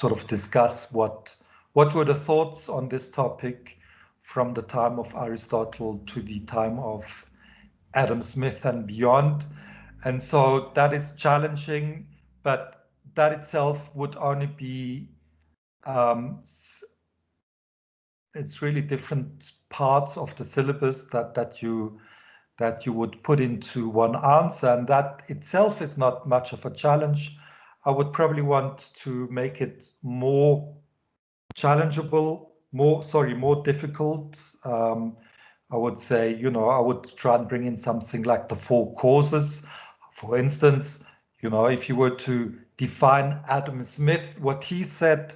sort of discuss what were the thoughts on this topic from the time of Aristotle to the time of Adam Smith and beyond. And so that is challenging, but that itself would only be, it's really different parts of the syllabus that you would put into one answer, and that itself is not much of a challenge. I would probably want to make it more challengeable, more difficult. I would say, I would try and bring in something like the 4 causes. For instance, if you were to define Adam Smith, what he said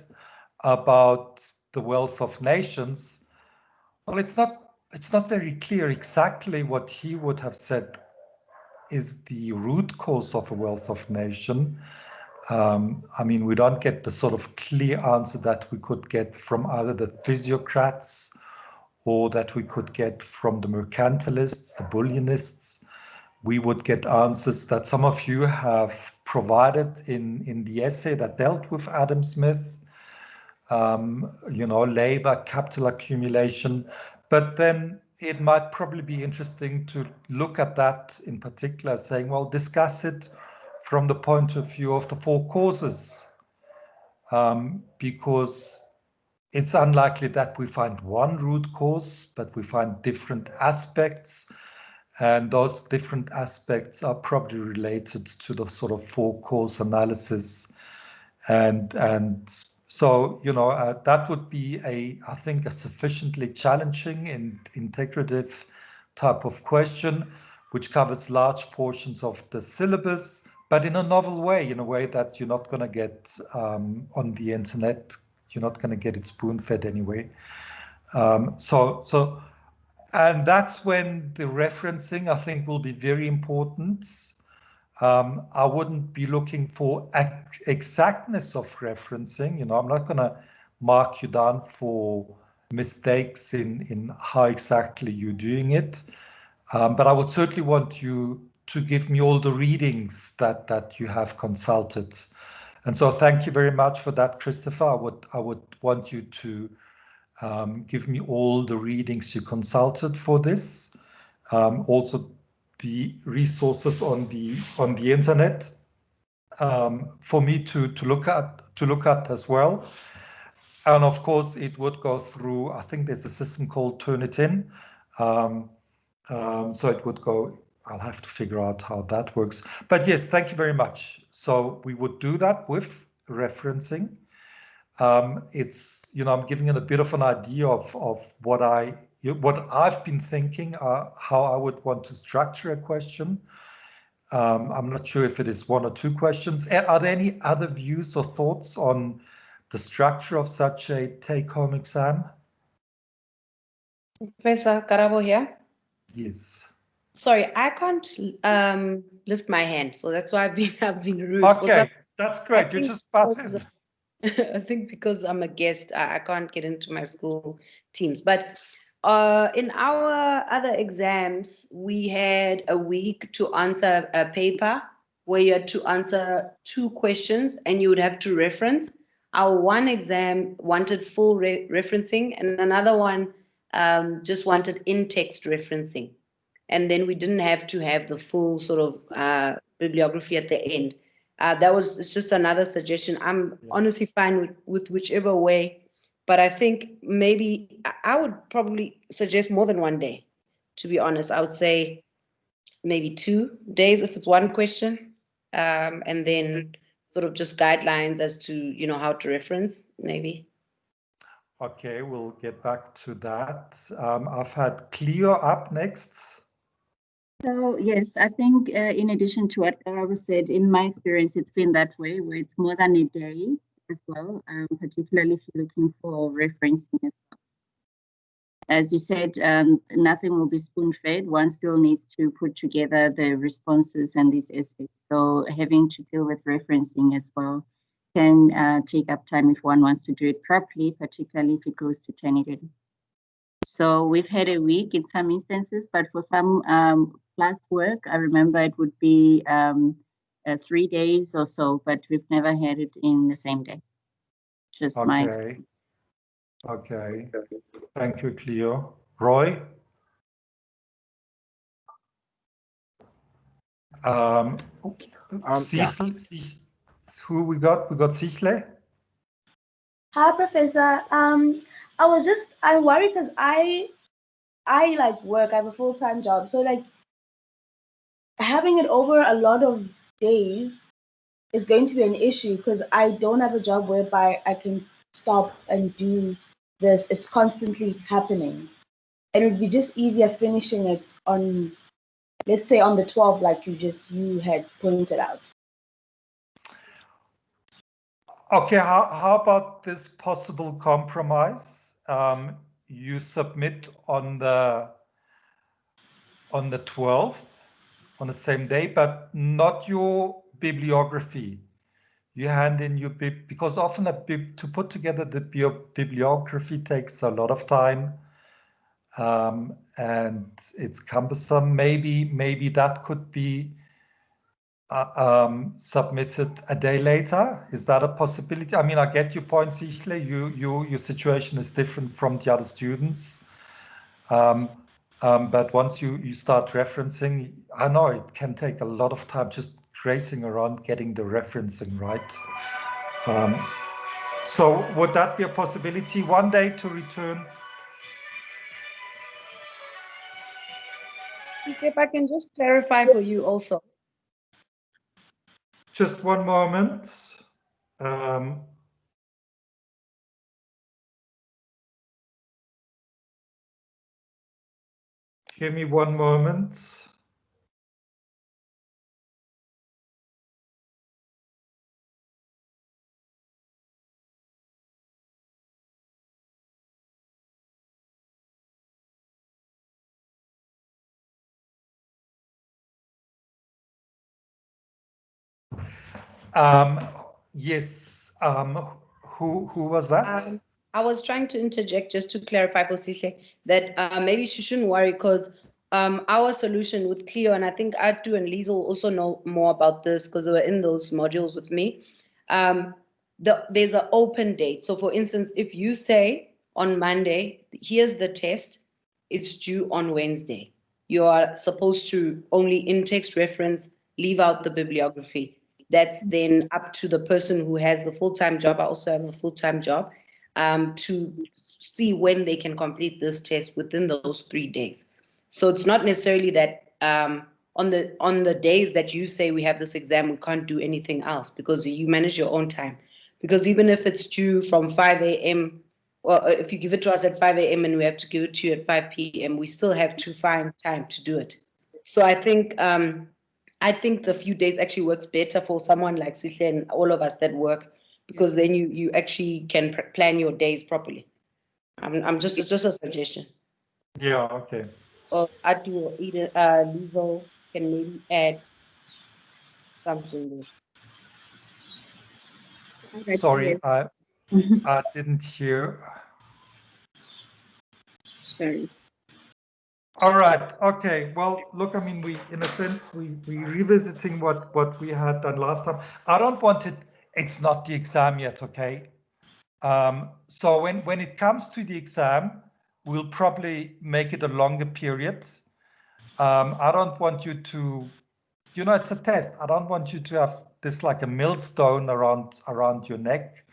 about the wealth of nations, well, it's not very clear exactly what he would have said is the root cause of a wealth of nation. I mean, we don't get the sort of clear answer that we could get from either the physiocrats or that we could get from the mercantilists, the bullionists. We would get answers that some of you have provided in the essay that dealt with Adam Smith, labor, capital accumulation. But then it might probably be interesting to look at that in particular, saying, well, discuss it from the point of view of the 4 causes, because it's unlikely that we find one root cause, but we find different aspects, and those different aspects are probably related to the sort of 4 cause analysis. And so, that would be I think, a sufficiently challenging and integrative type of question, which covers large portions of the syllabus, but in a novel way, in a way that you're not going to get on the internet. You're not going to get it spoon-fed anyway. And that's when the referencing, I think, will be very important. I wouldn't be looking for exactness of referencing. I'm not going to mark you down for mistakes in how exactly you're doing it. But I would certainly want you to give me all the readings that you have consulted. And so thank you very much for that, Christopher. I would want you to give me all the readings you consulted for this. Also the resources on the internet for me to look at as well. And of course, it would go through, I think there's a system called Turnitin. So it would go, I'll have to figure out how that works. But yes, thank you very much. So we would do that with referencing. It's, I'm giving it a bit of an idea of what I've been thinking, how I would want to structure a question. I'm not sure if it is 1 or 2 questions. Are there any other views or thoughts on the structure of such a take-home exam? Professor Karabo here. Yes. Sorry, I can't lift my hand, so that's why I've been rude. Okay, that's great. You just button. I think because I'm a guest, I can't get into my school teams. But in our other exams, we had a week to answer a paper where you had to answer 2 questions and you would have to reference. Our one exam wanted full referencing, and another one just wanted in-text referencing. And then we didn't have to have the full sort of bibliography at the end. It's just another suggestion. I'm honestly fine with whichever way, but I think maybe I would probably suggest more than 1 day. To be honest, I would say maybe 2 days if it's 1 question, and then sort of just guidelines as to how to reference maybe. Okay, we'll get back to that. I've had Cleo up next. So yes, I think in addition to what Karabo said, in my experience, it's been that way, where it's more than a day as well, particularly if you're looking for referencing as well. As you said, nothing will be spoon-fed. One still needs to put together the responses and these essays. So having to deal with referencing as well can take up time if one wants to do it properly, particularly if it goes to Turnitin. So we've had a week in some instances, but for some class work, I remember it would be 3 days or so, but we've never had it in the same day. Just my Okay. Okay. Thank you, Cleo. Roy? Who we got? We got Sichle. Hi, Professor. I worry because I like work. I have a full-time job, so like having it over a lot of days is going to be an issue because I don't have a job whereby I can stop and do this. It's constantly happening, and it would be just easier finishing it on, let's say, on the 12th, like you had pointed out. Okay, how about this possible compromise? You submit on the 12th, on the same day, but not your bibliography. You hand in your because often to put together the bibliography takes a lot of time, and it's cumbersome. Maybe that could be submitted a day later. Is that a possibility? I mean, I get your point, Sichle. Your situation is different from the other students. But once you start referencing, I know it can take a lot of time just racing around getting the referencing right. So would that be a possibility, one day to return? If I can just clarify for you also. Just one moment. Give me one moment. Yes. Who was that? I was trying to interject just to clarify for Sisle that maybe she shouldn't worry because our solution with Cleo, and I think Atu and Liesel also know more about this because they were in those modules with me. There's an open date. So for instance, if you say on Monday, here's the test, it's due on Wednesday. You are supposed to only in-text reference, leave out the bibliography. That's then up to the person who has the full-time job. I also have a full-time job to see when they can complete this test within those 3 days. So it's not necessarily that on the days that you say we have this exam, we can't do anything else because you manage your own time. Because even if it's due from 5 a.m., well, if you give it to us at 5 a.m. and we have to give it to you at 5 p.m., we still have to find time to do it. So I think the few days actually works better for someone like Sisle and all of us that work, because then you actually can plan your days properly. It's just a suggestion. Yeah, okay. Or Atu or Liesel can maybe add something there. Sorry, I didn't hear. Sorry. All right. Okay. Well, look, I mean, in a sense, we revisiting what we had done last time. I don't want it. It's not the exam yet. Okay. So when it comes to the exam, we'll probably make it a longer period. I don't want you to, it's a test. I don't want you to have this like a millstone around your neck.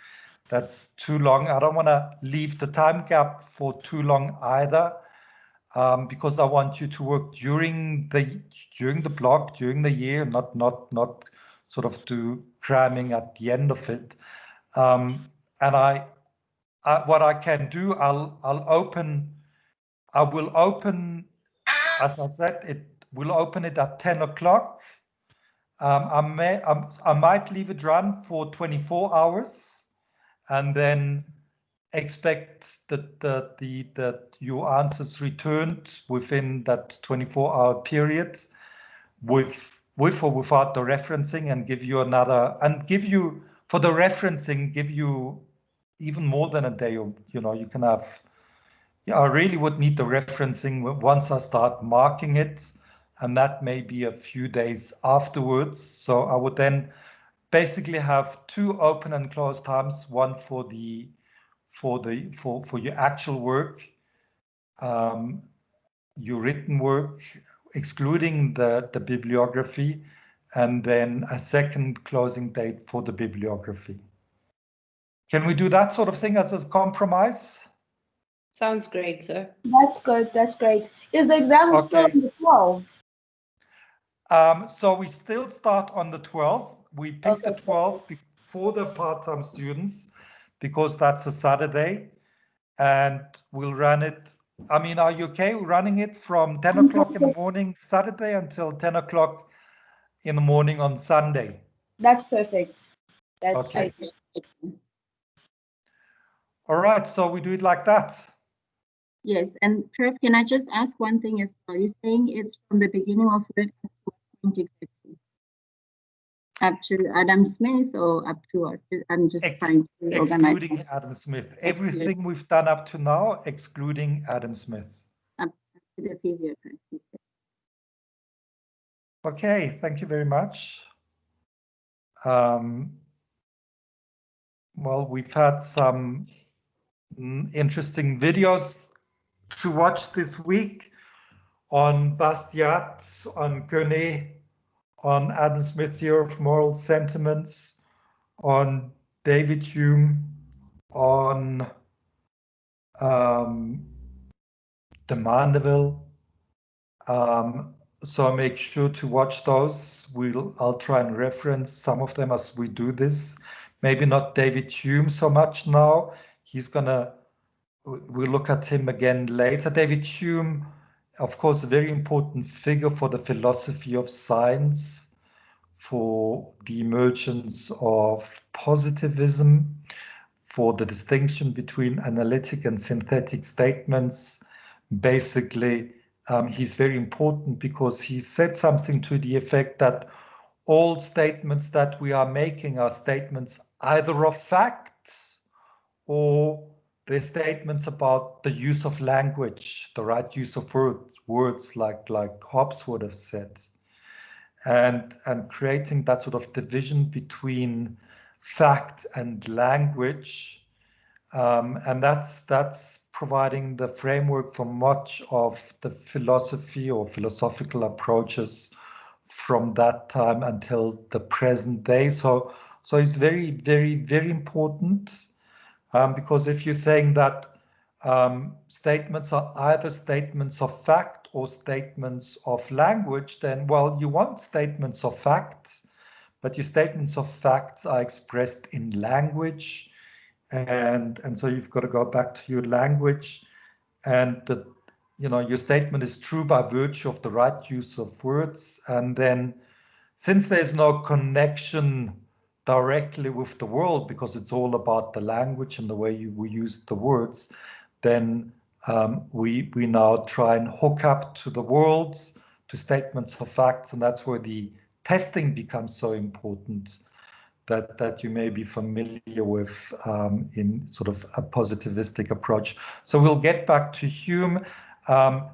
That's too long. I don't want to leave the time gap for too long either. Because I want you to work during the block, during the year, not sort of do cramming at the end of it. And what I can do, I will open, as I said, it will open it at 10 o'clock. I might leave it run for 24 hours, and then expect that your answers returned within that 24-hour period with or without the referencing, and give you for the referencing, give you even more than a day. You can have, I really would need the referencing once I start marking it, and that may be a few days afterwards. So I would then basically have two open and closed times, one for your actual work, your written work, excluding the bibliography, and then a second closing date for the bibliography. Can we do that sort of thing as a compromise? Sounds great, sir. That's good. That's great. Is the exam still on the 12th? So we still start on the 12th. We picked Okay. the 12th for the part-time students because that's a Saturday, and we'll run it. I mean, are you okay running it from 10 o'clock in the morning Saturday until 10 o'clock in the morning on Sunday? That's perfect. That's okay. Okay. All right, so we do it like that. Yes, and Trev, can I just ask one thing as well? You're saying it's from the beginning of it exactly, up to Adam Smith, or up to what? I'm just trying to organize. Excluding Adam Smith. Everything we've done up to now, excluding Adam Smith. Up to the physiotherapist. Okay, thank you very much. Well, we've had some interesting videos to watch this week on Bastiat, on Koenig, on Adam Smith theory of moral sentiments, on David Hume, on de Mandeville. So make sure to watch those. I'll try and reference some of them as we do this. Maybe not David Hume so much now. We'll look at him again later. David Hume, of course, a very important figure for the philosophy of science, for the emergence of positivism, for the distinction between analytic and synthetic statements. Basically, he's very important because he said something to the effect that all statements that we are making are statements either of facts or they're statements about the use of language, the right use of words like Hobbes would have said. And creating that sort of division between fact and language. And that's providing the framework for much of the philosophy or philosophical approaches from that time until the present day. So it's very, very, very important, because if you're saying that statements are either statements of fact or statements of language, then, well, you want statements of facts, but your statements of facts are expressed in language. And so you've got to go back to your language, and your statement is true by virtue of the right use of words. And then, since there's no connection directly with the world, because it's all about the language and the way we use the words, then we now try and hook up to the world, to statements of facts, and that's where the testing becomes so important. That you may be familiar with in sort of a positivistic approach. So we'll get back to Hume. All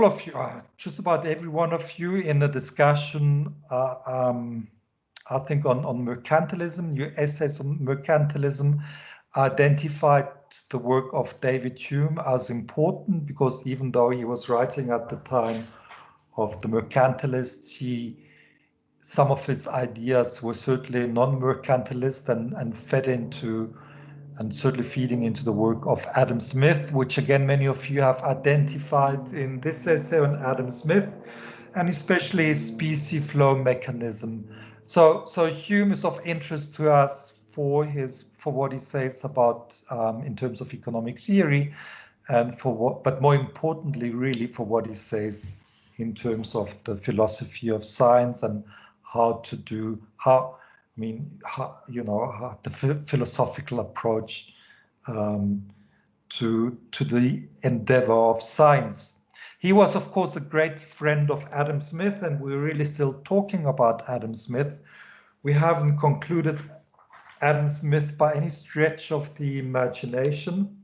of you, just about every one of you in the discussion, I think on mercantilism, your essays on mercantilism identified the work of David Hume as important, because even though he was writing at the time of the mercantilists, some of his ideas were certainly non-mercantilist and fed into, and certainly feeding into, the work of Adam Smith, which again many of you have identified in this essay on Adam Smith, and especially his specie flow mechanism. So Hume is of interest to us for what he says about in terms of economic theory, and but more importantly, really for what he says in terms of the philosophy of science and the philosophical approach to the endeavor of science. He was, of course, a great friend of Adam Smith, and we're really still talking about Adam Smith. We haven't concluded Adam Smith by any stretch of the imagination.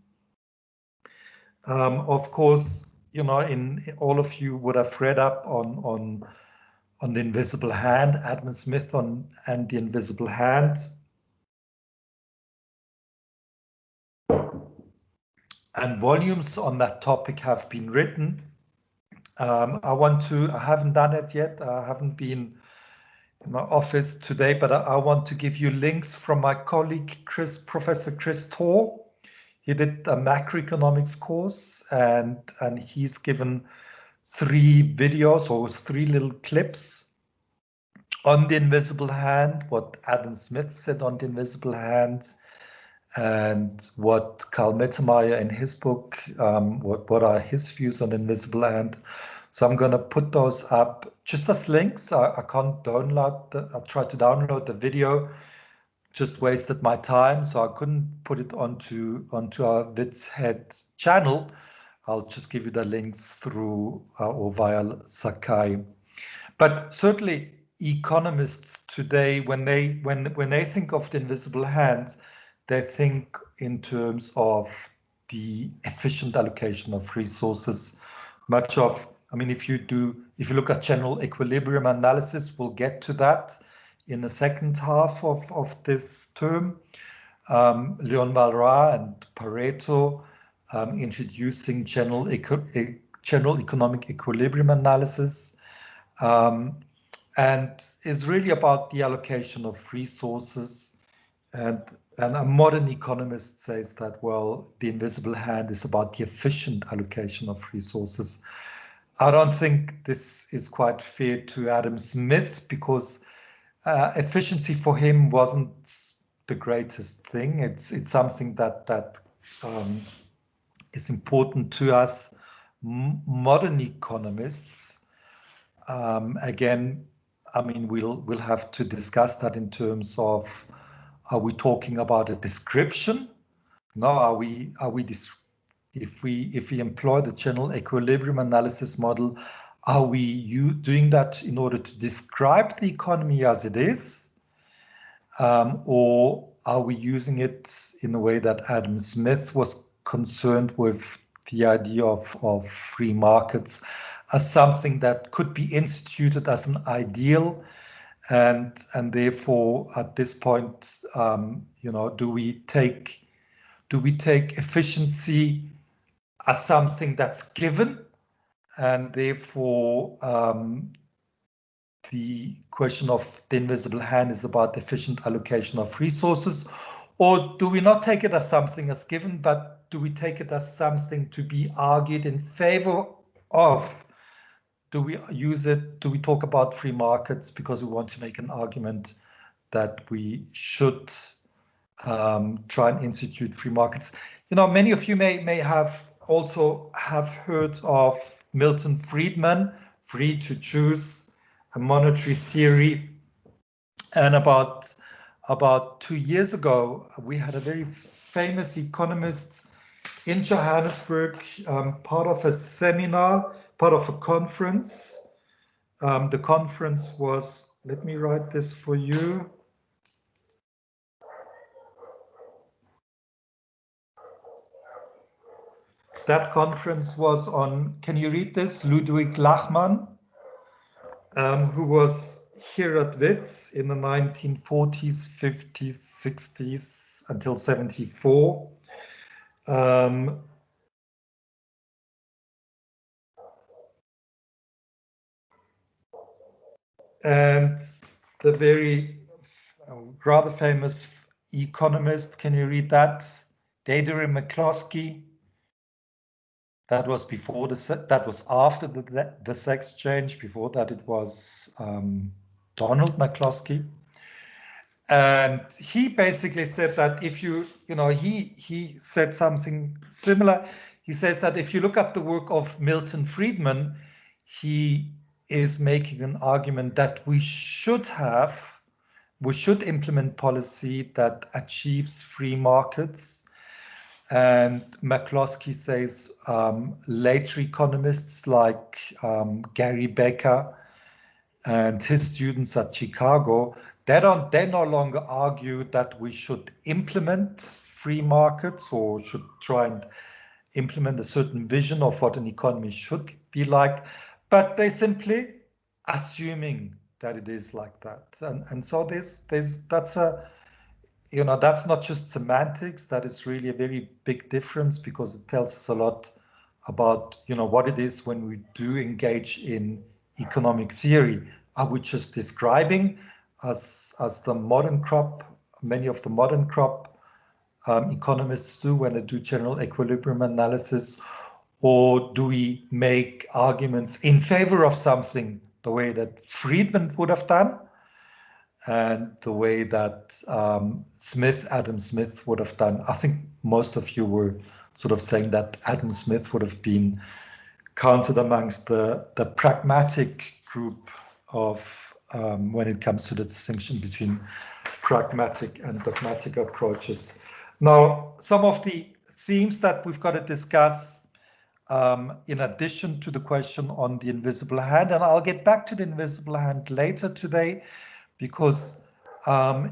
Of course, in all of you would have read up on the invisible hand, Adam Smith and the invisible hand. And volumes on that topic have been written. I haven't done it yet. I haven't been in my office today, but I want to give you links from my colleague, Professor Chris Torr. He did a macroeconomics course, and he's given 3 videos or 3 little clips on the invisible hand, what Adam Smith said on the invisible hand, and what Karl Mittermeier in his book, what are his views on the invisible hand. So I'm going to put those up just as links. I can't download, I tried to download the video, just wasted my time, so I couldn't put it onto our WITS-Head channel. I'll just give you the links through or via Sakai. But certainly economists today, when they think of the invisible hand, they think in terms of the efficient allocation of resources. If you look at general equilibrium analysis, we'll get to that in the second half of this term. Leon Walras and Pareto introducing general economic equilibrium analysis, and is really about the allocation of resources. And a modern economist says that, well, the invisible hand is about the efficient allocation of resources. I don't think this is quite fair to Adam Smith, because efficiency for him wasn't the greatest thing. It's something that is important to us modern economists. Again, we'll have to discuss that in terms of, are we talking about a description? No, if we employ the general equilibrium analysis model, are we doing that in order to describe the economy as it is? Or are we using it in a way that Adam Smith was concerned with, the idea of free markets as something that could be instituted as an ideal, and therefore at this point, do we take efficiency as something that's given, and therefore the question of the invisible hand is about efficient allocation of resources? Or do we not take it as something as given, but do we take it as something to be argued in favor of? Do we talk about free markets because we want to make an argument that we should try and institute free markets? Many of you may have heard of Milton Friedman, Free to Choose, a monetary theory. And about 2 years ago, we had a very famous economist in Johannesburg, part of a seminar, part of a conference. The conference was, let me write this for you. That conference was on, can you read this? Ludwig Lachmann, who was here at WITS in the 1940s, 50s, 60s, until 74. And the very rather famous economist, can you read that? Deirdre McCloskey. That was before that was after the sex change. Before that, it was Donald McCloskey, and he basically said that if he said something similar. He says that if you look at the work of Milton Friedman, he is making an argument that we should implement policy that achieves free markets. And McCloskey says later economists like Gary Becker and his students at Chicago, they no longer argue that we should implement free markets or should try and implement a certain vision of what an economy should be like, but they simply assuming that it is like that. And so that's a, that's not just semantics, that is really a very big difference, because it tells us a lot about, what it is when we do engage in economic theory. Are we just describing, as the modern crop, many of the modern crop economists do when they do general equilibrium analysis, or do we make arguments in favor of something the way that Friedman would have done, and the way that Adam Smith would have done? I think most of you were sort of saying that Adam Smith would have been counted amongst the pragmatic group of when it comes to the distinction between pragmatic and dogmatic approaches. Now, some of the themes that we've got to discuss in addition to the question on the invisible hand, and I'll get back to the invisible hand later today, because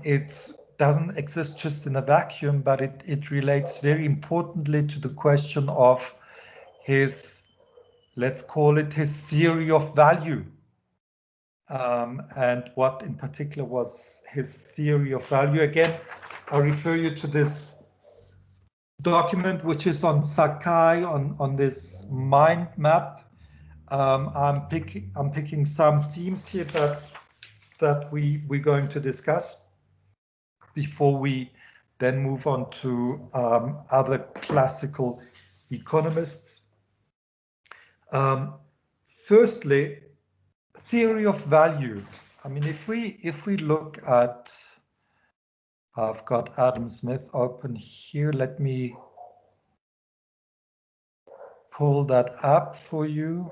it doesn't exist just in a vacuum, but it relates very importantly to the question of his, let's call it his theory of value. And what in particular was his theory of value. Again, I refer you to this document, which is on Sakai, on this mind map. I'm picking some themes here that we're going to discuss before we then move on to other classical economists. Firstly, theory of value. I mean, if we look at, I've got Adam Smith open here. Let me pull that up for you.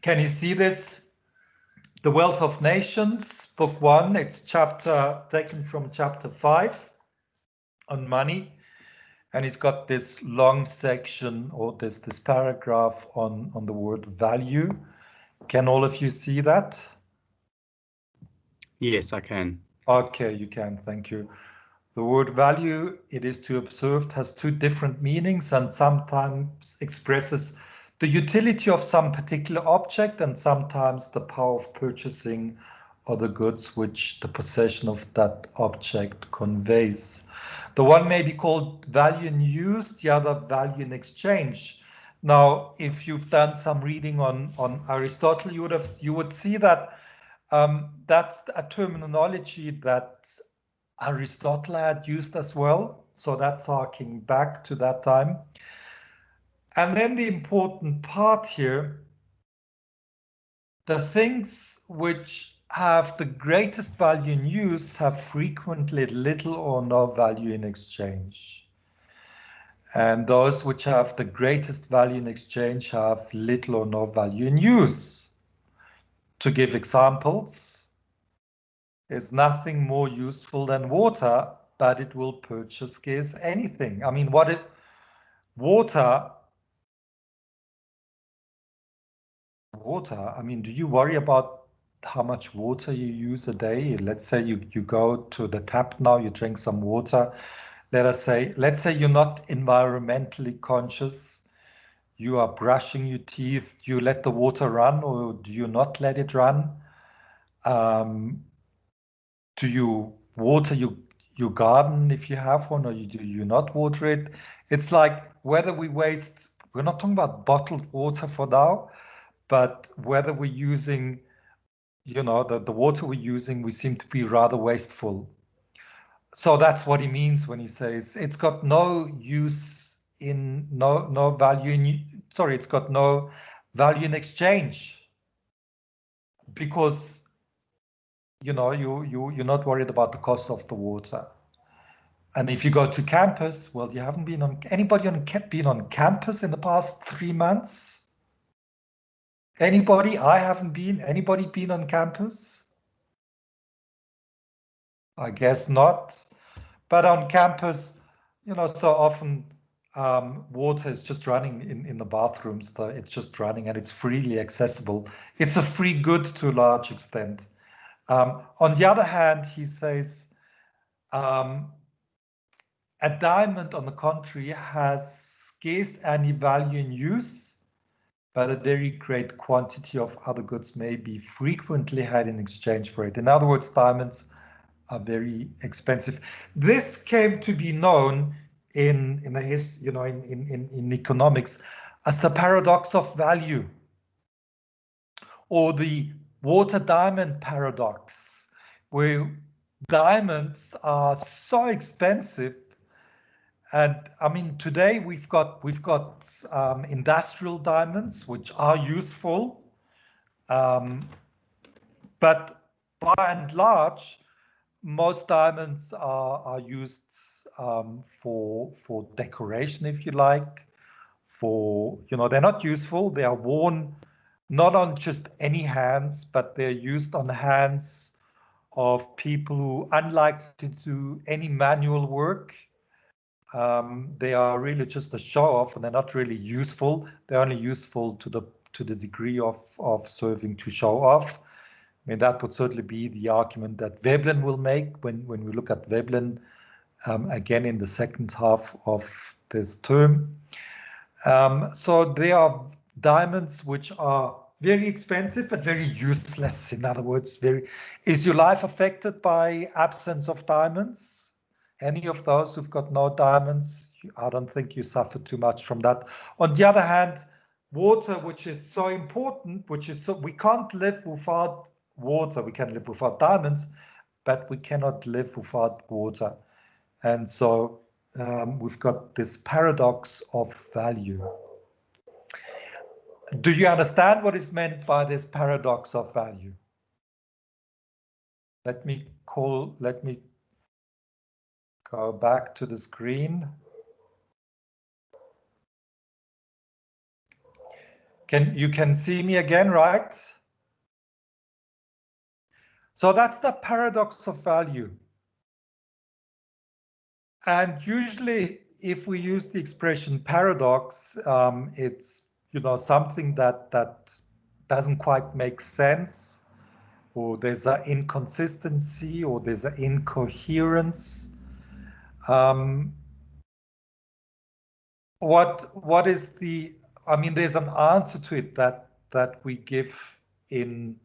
Can you see this? The Wealth of Nations, book 1, it's taken from chapter 5 on money. And it's got this long section, or this paragraph on the word value. Can all of you see that? Yes, I can. Okay, you can, thank you. The word value, it is to observe, has two different meanings, and sometimes expresses the utility of some particular object, and sometimes the power of purchasing or the goods which the possession of that object conveys. The one may be called value in use, the other value in exchange. Now, if you've done some reading on Aristotle, you would see that that's a terminology that Aristotle had used as well. So that's harking back to that time. And then the important part here, the things which have the greatest value in use have frequently little or no value in exchange. And those which have the greatest value in exchange have little or no value in use. To give examples, there's nothing more useful than water, but it will purchase scarce anything. I mean, water, I mean, do you worry about how much water you use a day? Let's say you go to the tap now, you drink some water. Let's say you're not environmentally conscious. You are brushing your teeth. Do you let the water run, or do you not let it run? Do you water your garden if you have one, or do you not water it? It's like whether we waste, we're not talking about bottled water for now, but whether we're using, the water we're using, we seem to be rather wasteful. So that's what he means when he says it's got no use in, no value in, sorry, it's got no value in exchange, because you're not worried about the cost of the water. And if you go to campus, well, you haven't been on, anybody been on campus in the past 3 months? Anybody? I haven't been. Anybody been on campus? I guess not. But on campus, so often water is just running in the bathrooms. It's just running and it's freely accessible. It's a free good to a large extent. On the other hand, he says, a diamond, on the contrary, has scarce any value in use, but a very great quantity of other goods may be frequently had in exchange for it. In other words, diamonds are very expensive. This came to be known in economics as the paradox of value, or the water diamond paradox, where diamonds are so expensive. And I mean, today we've got industrial diamonds, which are useful, but by and large, most diamonds are used for decoration, if you like. They're not useful. They are worn not on just any hands, but they're used on the hands of people who, unlike to do any manual work, they are really just a show off, and they're not really useful. They're only useful to the degree of serving to show off. I mean, that would certainly be the argument that Veblen will make when we look at Veblen again in the second half of this term. So they are diamonds which are very expensive but very useless. In other words, is your life affected by absence of diamonds? Any of those who've got no diamonds, I don't think you suffer too much from that. On the other hand, water, which is so important, we can't live without water. We can live without diamonds, but we cannot live without water. And so we've got this paradox of value. Do you understand what is meant by this paradox of value? Let me go back to the screen. You can see me again, right? So that's the paradox of value. And usually, if we use the expression paradox, it's something that doesn't quite make sense, or there's an inconsistency, or there's an incoherence. What is the? I mean, there's an answer to it that we give in.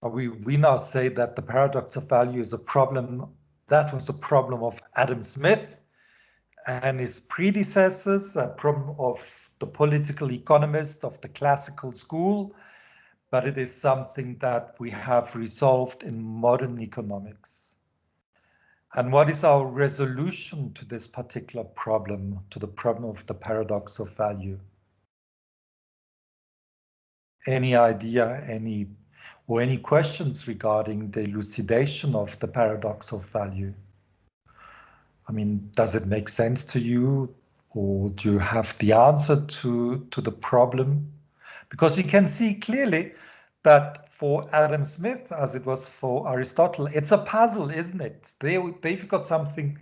We now say that the paradox of value is a problem. That was a problem of Adam Smith and his predecessors, a problem of the political economist of the classical school, but it is something that we have resolved in modern economics. And what is our resolution to this particular problem, to the problem of the paradox of value? Any idea, any questions regarding the elucidation of the paradox of value? I mean, does it make sense to you, or do you have the answer to the problem? Because you can see clearly that for Adam Smith, as it was for Aristotle, it's a puzzle, isn't it? They've got something.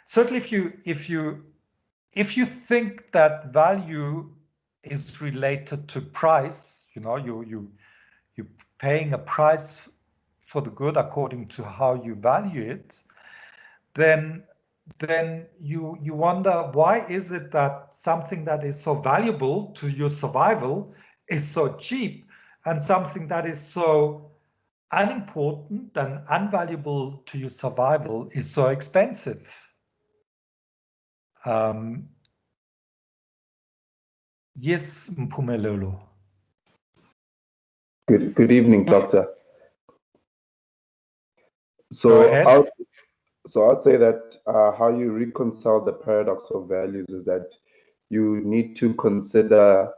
Certainly, if you think that value is related to price, you're paying a price for the good according to how you value it, then you wonder, why is it that something that is so valuable to your survival is so cheap, and something that is so unimportant and unvaluable to your survival is so expensive? Yes, Mpumelelo. Good evening, Doctor. Go ahead. I'd say that how you reconcile the paradox of values is that you need to consider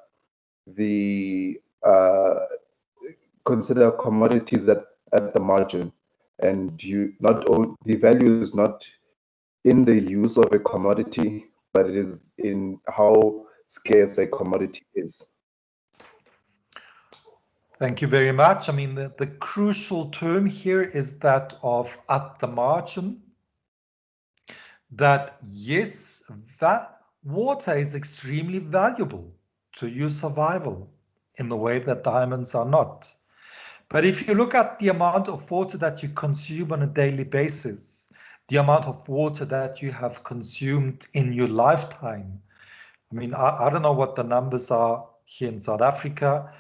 consider commodities at the margin, and the value is not in the use of a commodity, but it is in how scarce a commodity is. Thank you very much. I mean, the crucial term here is that of at the margin. That yes, that water is extremely valuable to your survival in the way that diamonds are not. But if you look at the amount of water that you consume on a daily basis, the amount of water that you have consumed in your lifetime, I mean, I don't know what the numbers are here in South Africa,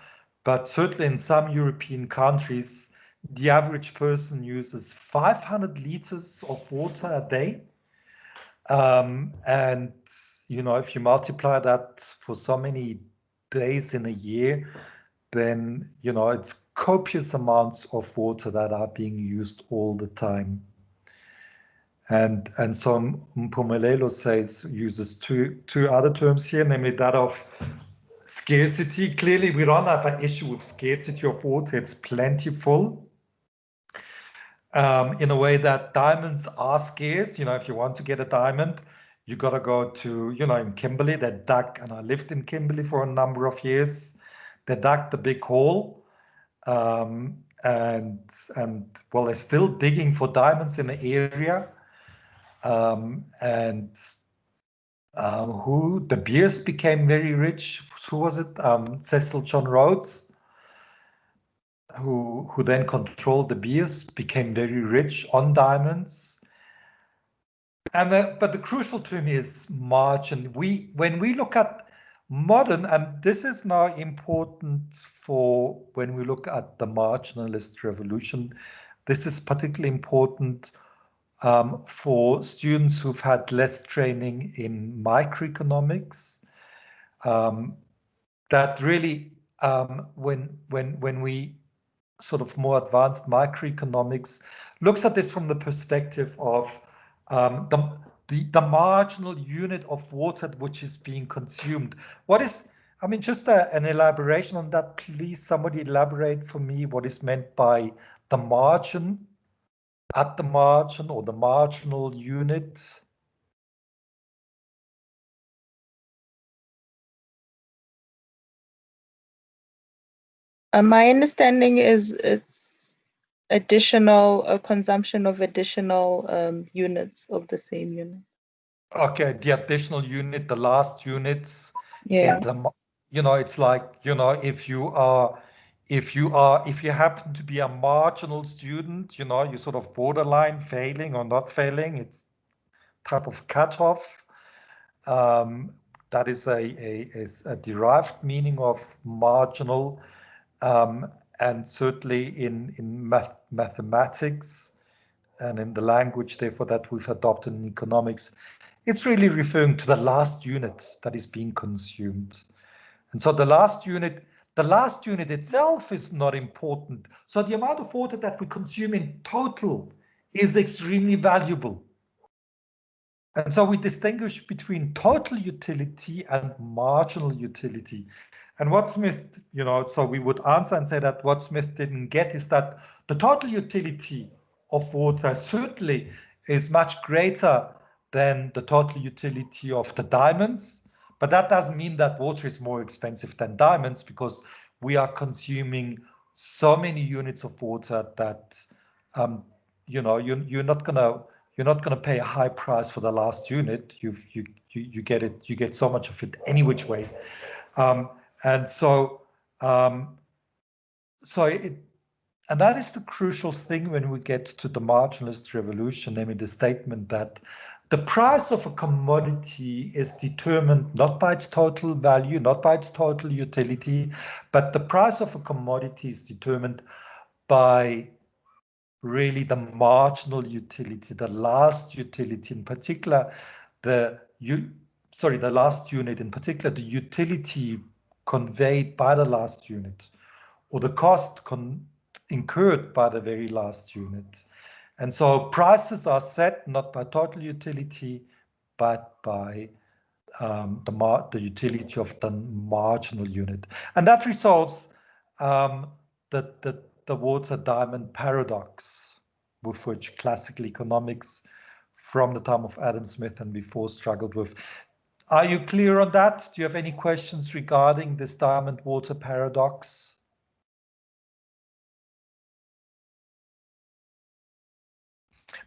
but certainly in some European countries, the average person uses 500 liters of water a day. And, you know, if you multiply that for so many days in a year, then, you know, it's copious amounts of water that are being used all the time. And so Mpumelelo uses two other terms here, namely that of scarcity. Clearly, we don't have an issue with scarcity of water. It's plentiful. In a way that diamonds are scarce. You know, if you want to get a diamond, you got to go to, you know, in Kimberley, they dug, and I lived in Kimberley for a number of years. They dug the big hole. And well, they're still digging for diamonds in the area. Who De Beers became very rich. Who was it? Cecil John Rhodes, who then controlled De Beers, became very rich on diamonds. But the crucial term is margin. When we look at modern, and this is now important for when we look at the marginalist revolution, this is particularly important for students who've had less training in microeconomics. That really, when we sort of more advanced microeconomics looks at this from the perspective of the marginal unit of water which is being consumed. What is, I mean, just an elaboration on that, please. Somebody elaborate for me what is meant by the margin, at the margin, or the marginal unit. My understanding is it's additional consumption of additional units of the same unit. Okay, the additional unit, the last units. Yeah. You know, it's like, you know, if you happen to be a marginal student, you know, you're sort of borderline failing or not failing. It's type of cutoff. That is a derived meaning of marginal, and certainly in mathematics and in the language, therefore, that we've adopted in economics, it's really referring to the last unit that is being consumed. And so the last unit itself is not important. So the amount of water that we consume in total is extremely valuable. And so we distinguish between total utility and marginal utility. And what Smith, you know, so we would answer and say that what Smith didn't get is that the total utility of water certainly is much greater than the total utility of the diamonds. But that doesn't mean that water is more expensive than diamonds, because we are consuming so many units of water that, you know, you're not gonna pay a high price for the last unit. You get it. You get so much of it any which way, and that is the crucial thing when we get to the marginalist revolution, namely the statement that the price of a commodity is determined not by its total value, not by its total utility, but the price of a commodity is determined by really the marginal utility, the last utility, in particular, the last unit, in particular, the utility conveyed by the last unit, or the cost incurred by the very last unit. And so prices are set not by total utility, but by the utility of the marginal unit. And that resolves the water diamond paradox, with which classical economics from the time of Adam Smith and before struggled with. Are you clear on that? Do you have any questions regarding this diamond water paradox?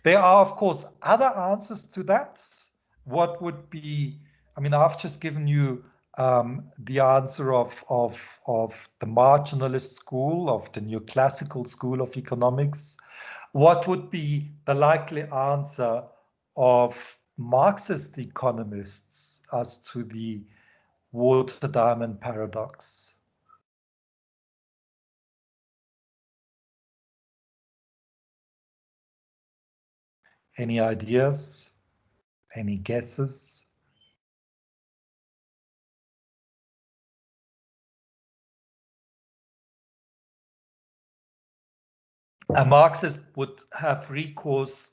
There are, of course, other answers to that. What would be, mean, I've just given you the answer of the marginalist school, of the neoclassical school of economics. What would be the likely answer of Marxist economists as to the water diamond paradox? Any ideas? Any guesses? A Marxist would have recourse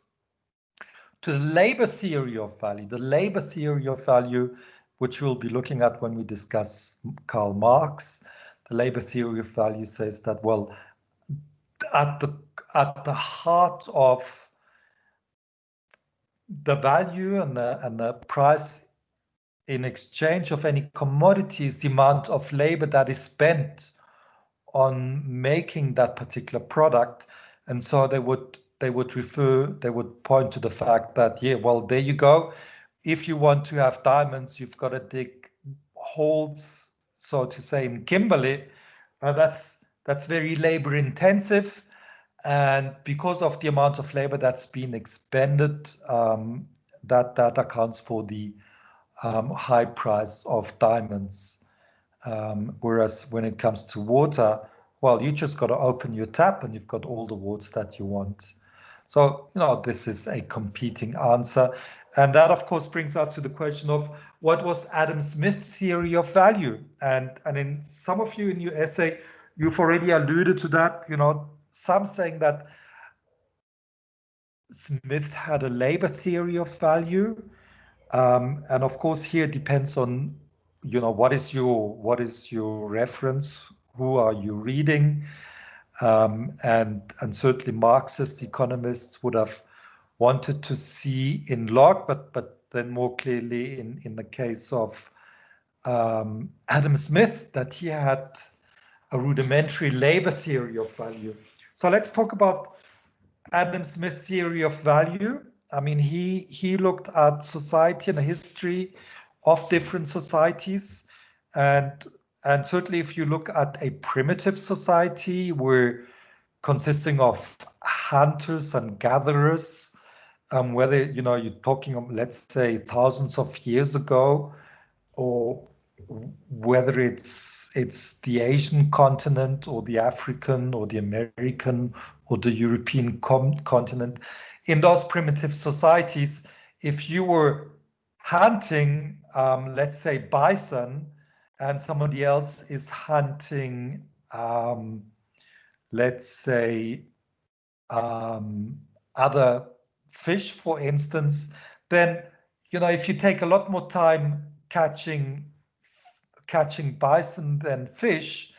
to the labor theory of value. The labor theory of value, which we'll be looking at when we discuss Karl Marx. The labor theory of value says that, well, at the heart of the value and the price in exchange of any commodity is the amount of labor that is spent on making that particular product. And so they would point to the fact that, yeah, well, there you go. If you want to have diamonds, you've got to dig holes, so to say, in Kimberley. That's very labor intensive. And because of the amount of labor that's been expended, that accounts for the high price of diamonds. Whereas when it comes to water, well, you just got to open your tap and you've got all the water that you want. So, this is a competing answer. And that, of course, brings us to the question of what was Adam Smith's theory of value? And in some of you in your essay, you've already alluded to that, some saying that Smith had a labor theory of value. And of course, here it depends on, what is your reference? Who are you reading? And certainly Marxist economists would have wanted to see in Locke, but then more clearly in the case of Adam Smith, that he had a rudimentary labor theory of value. So let's talk about Adam Smith's theory of value. I mean, he looked at society and the history of different societies, and certainly if you look at a primitive society where consisting of hunters and gatherers, whether you're talking, let's say, thousands of years ago, or whether it's the Asian continent or the African or the American or the European continent, in those primitive societies, if you were hunting, let's say, bison, and somebody else is hunting, let's say, other fish, for instance, then, if you take a lot more time catching bison than fish,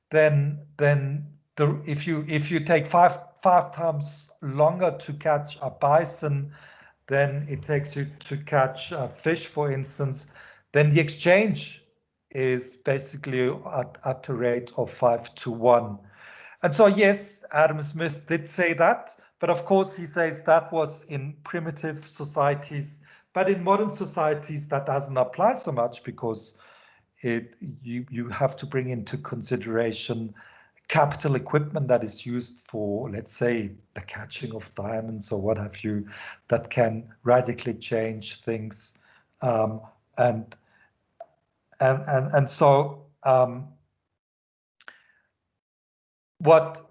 then if you take five times longer to catch a bison than it takes you to catch a fish, for instance, then the exchange is basically at a rate of 5-to-1. And so, yes, Adam Smith did say that, but of course he says that was in primitive societies, but in modern societies that doesn't apply so much, because you have to bring into consideration capital equipment that is used for, let's say, the catching of diamonds or what have you, that can radically change things, and so what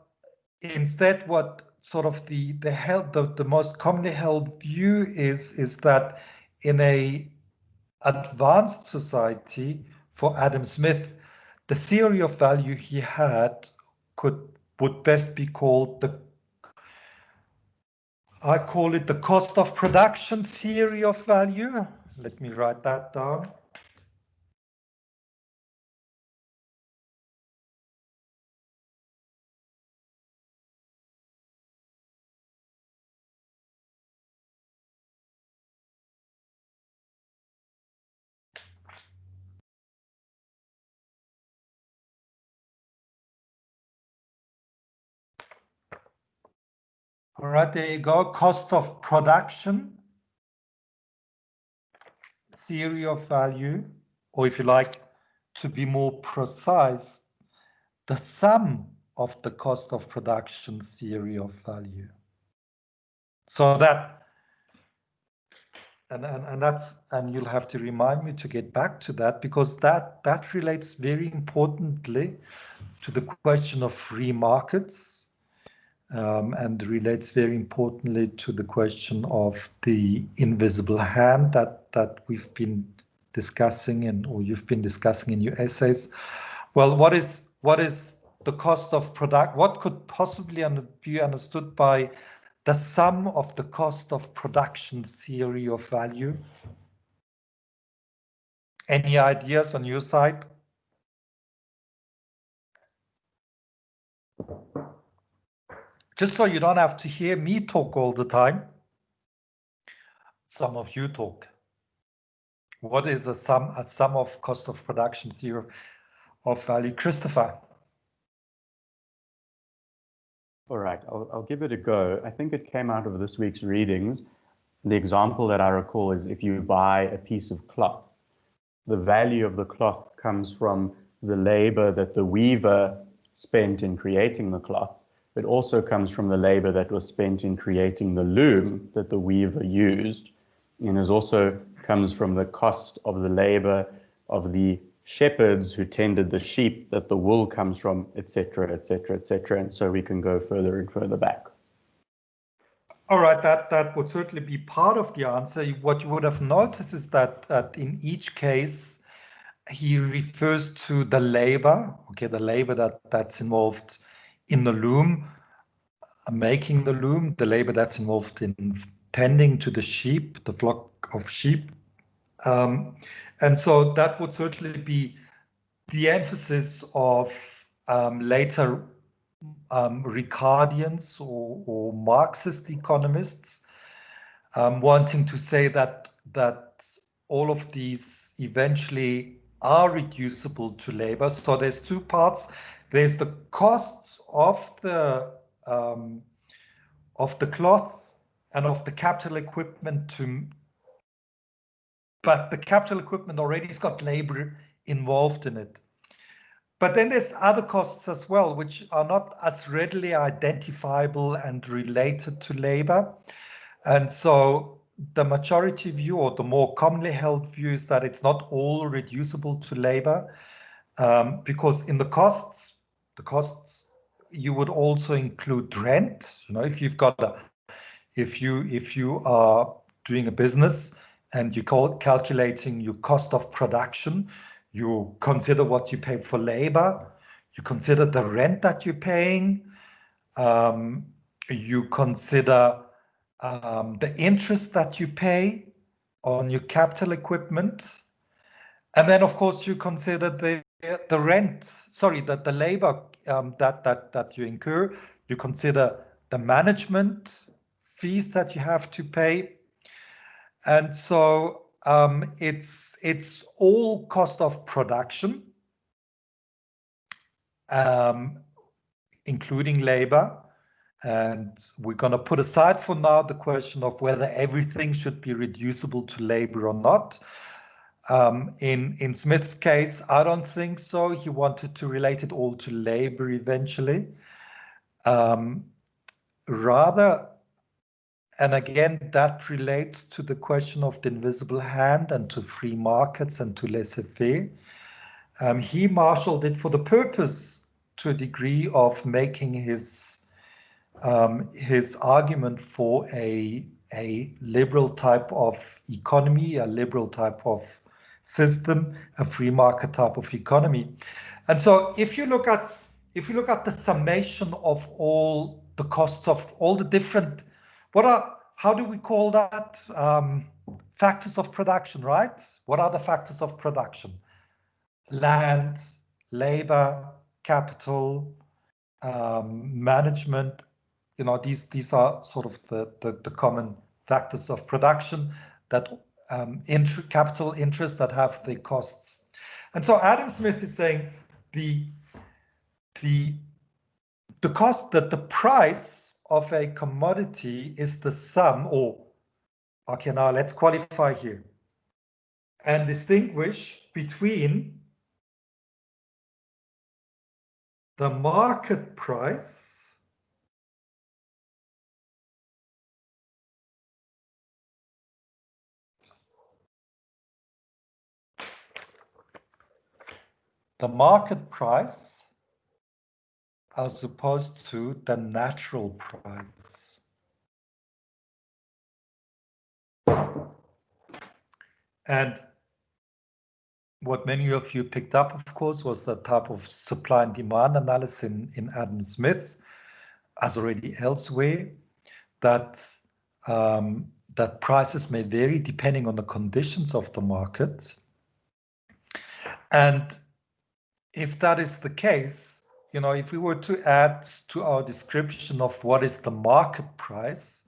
sort of the most commonly held view is that in a advanced society, for Adam Smith, the theory of value he had would best be called I call it the cost of production theory of value. Let me write that down. All right, there you go. Cost of production theory of value, or if you like, to be more precise, the sum of the cost of production theory of value. So that, and you'll have to remind me to get back to that, because that relates very importantly to the question of free markets, and relates very importantly to the question of the invisible hand that we've been discussing, or you've been discussing in your essays. Well, what is the cost of product? What could possibly be understood by the sum of the cost of production theory of value? Any ideas on your side? Just so you don't have to hear me talk all the time, some of you talk. What is a sum of cost of production theory of value? Christopher. All right, I'll give it a go. I think it came out of this week's readings. The example that I recall is if you buy a piece of cloth, the value of the cloth comes from the labor that the weaver spent in creating the cloth. It also comes from the labor that was spent in creating the loom that the weaver used. And it also comes from the cost of the labor of the shepherds who tended the sheep that the wool comes from, etc., etc., etc. And so we can go further and further back. All right, that would certainly be part of the answer. What you would have noticed is that in each case, he refers to the labor, okay, the labor that's involved in the loom, making the loom, the labor that's involved in tending to the sheep, the flock of sheep. And so that would certainly be the emphasis of later Ricardians or Marxist economists, wanting to say that all of these eventually are reducible to labor. So there's two parts. There's the costs of the cloth and of the capital equipment but the capital equipment already has got labor involved in it. But then there's other costs as well, which are not as readily identifiable and related to labor. And so the majority view, or the more commonly held view, is that it's not all reducible to labor, because in the costs, you would also include rent. You know, if you've got if you are doing a business and you're calculating your cost of production, you consider what you pay for labor, you consider the rent that you're paying, you consider the interest that you pay on your capital equipment, and then of course you consider the labor that you incur. You consider the management fees that you have to pay. And so it's all cost of production, including labor. And we're going to put aside for now the question of whether everything should be reducible to labor or not. In Smith's case, I don't think so. He wanted to relate it all to labor eventually. Rather, and again, that relates to the question of the invisible hand and to free markets and to laissez-faire. He marshaled it for the purpose, to a degree, of making his argument for a liberal type of economy, a liberal type of system, a free market type of economy. And so if you look at the summation of all the costs of all the different, how do we call that? Factors of production, right? What are the factors of production? Land, labor, capital, management. You know, these are sort of the common factors of production, that capital interest that have the costs. And so Adam Smith is saying the cost, that the price of a commodity is the sum, or okay, now let's qualify here. and distinguish between the market price as opposed to the natural price. And what many of you picked up, of course, was the type of supply and demand analysis in Adam Smith, as already elsewhere, that that prices may vary depending on the conditions of the market. And if that is the case, you know, if we were to add to our description of what is the market price,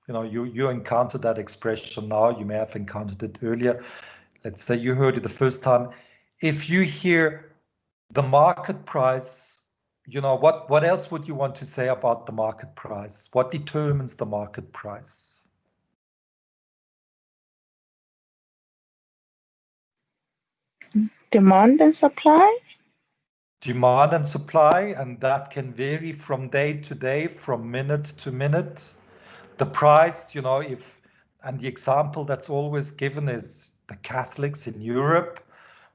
you know, you encountered that expression now, you may have encountered it earlier. Let's say you heard it the first time. If you hear the market price, you know, what else would you want to say about the market price? What determines the market price? Demand and supply? Demand and supply, and that can vary from day to day, from minute to minute. The price, you know, and the example that's always given is the Catholics in Europe.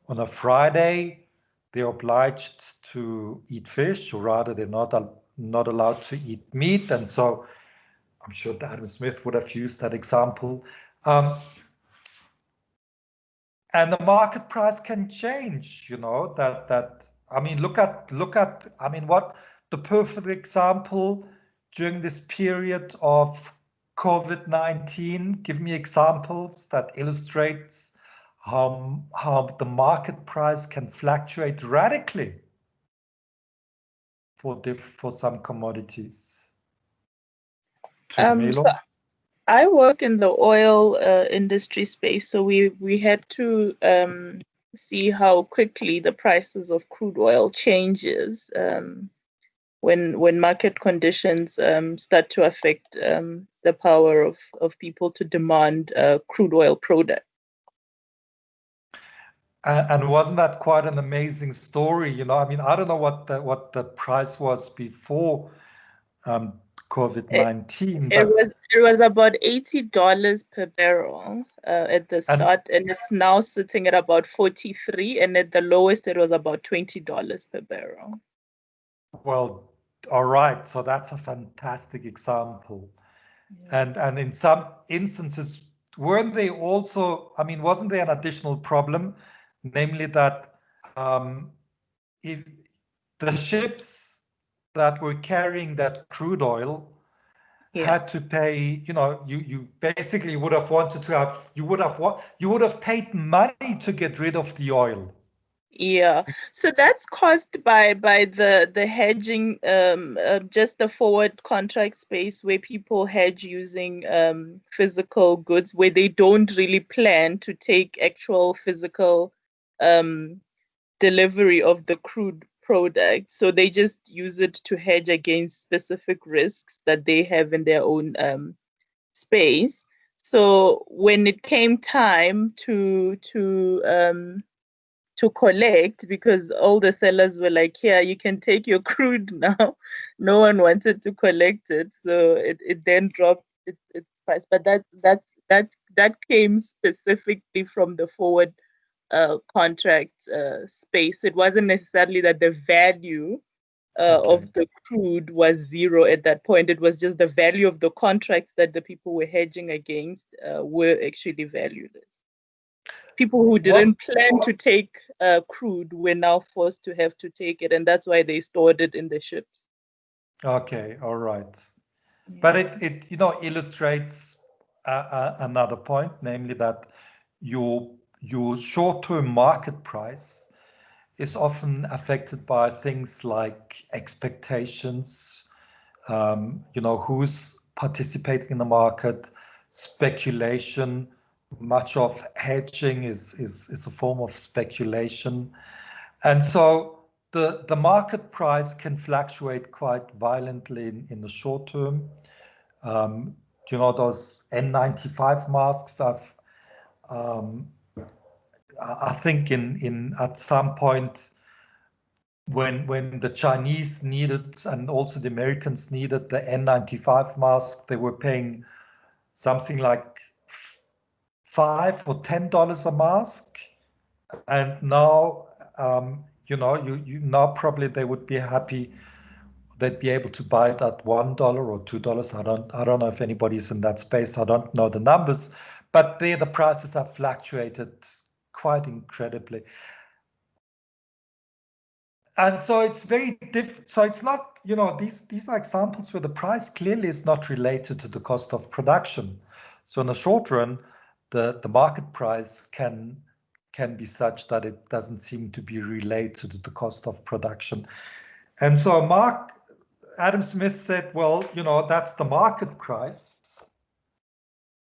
On a Friday, they're obliged to eat fish, or rather they're not allowed to eat meat. And so I'm sure Adam Smith would have used that example. And the market price can change, you know, I mean, look at, I mean, what the perfect example during this period of COVID-19, give me examples that illustrates how the market price can fluctuate radically for some commodities. So I work in the oil industry space, so we had to see how quickly the prices of crude oil changes when market conditions start to affect the power of people to demand crude oil product. And wasn't that quite an amazing story? You know, I mean, I don't know what the price was before COVID-19. It was about $80 per barrel at the start, and it's now sitting at about 43, and at the lowest it was about $20 per barrel. Well, all right, so that's a fantastic example. Yeah. And in some instances, weren't they also, I mean, wasn't there an additional problem, namely that if the ships that were carrying that crude oil had to pay, you know, you basically would have wanted to have, you would have paid money to get rid of the oil. Yeah, so that's caused by the hedging, just the forward contract space where people hedge using physical goods, where they don't really plan to take actual physical delivery of the crude product. So they just use it to hedge against specific risks that they have in their own space. So when it came time to collect, because all the sellers were like, yeah, you can take your crude now. No one wanted to collect it, so it then dropped its price. But that came specifically from the forward contract space. It wasn't necessarily that the value of the crude was zero at that point. It was just the value of the contracts that the people were hedging against were actually valued as. People who didn't plan to take crude were now forced to have to take it, and that's why they stored it in the ships. Okay, all right. Yeah. But it you know, illustrates another point, namely that your short-term market price is often affected by things like expectations, you know, who's participating in the market, speculation. Much of hedging is a form of speculation. And so the market price can fluctuate quite violently in the short term. You know, those N95 masks I think at some point when the Chinese needed and also the Americans needed the N95 mask, they were paying something like $5 or $10 a mask, and now now probably they would be happy. They'd be able to buy it at $1 or $2. I don't know if anybody's in that space. I don't know the numbers, but there the prices have fluctuated quite incredibly. And so it's very different. So it's not, these are examples where the price clearly is not related to the cost of production. So in the short run, the market price can be such that it doesn't seem to be related to the cost of production. And so Adam Smith said, well, that's the market price.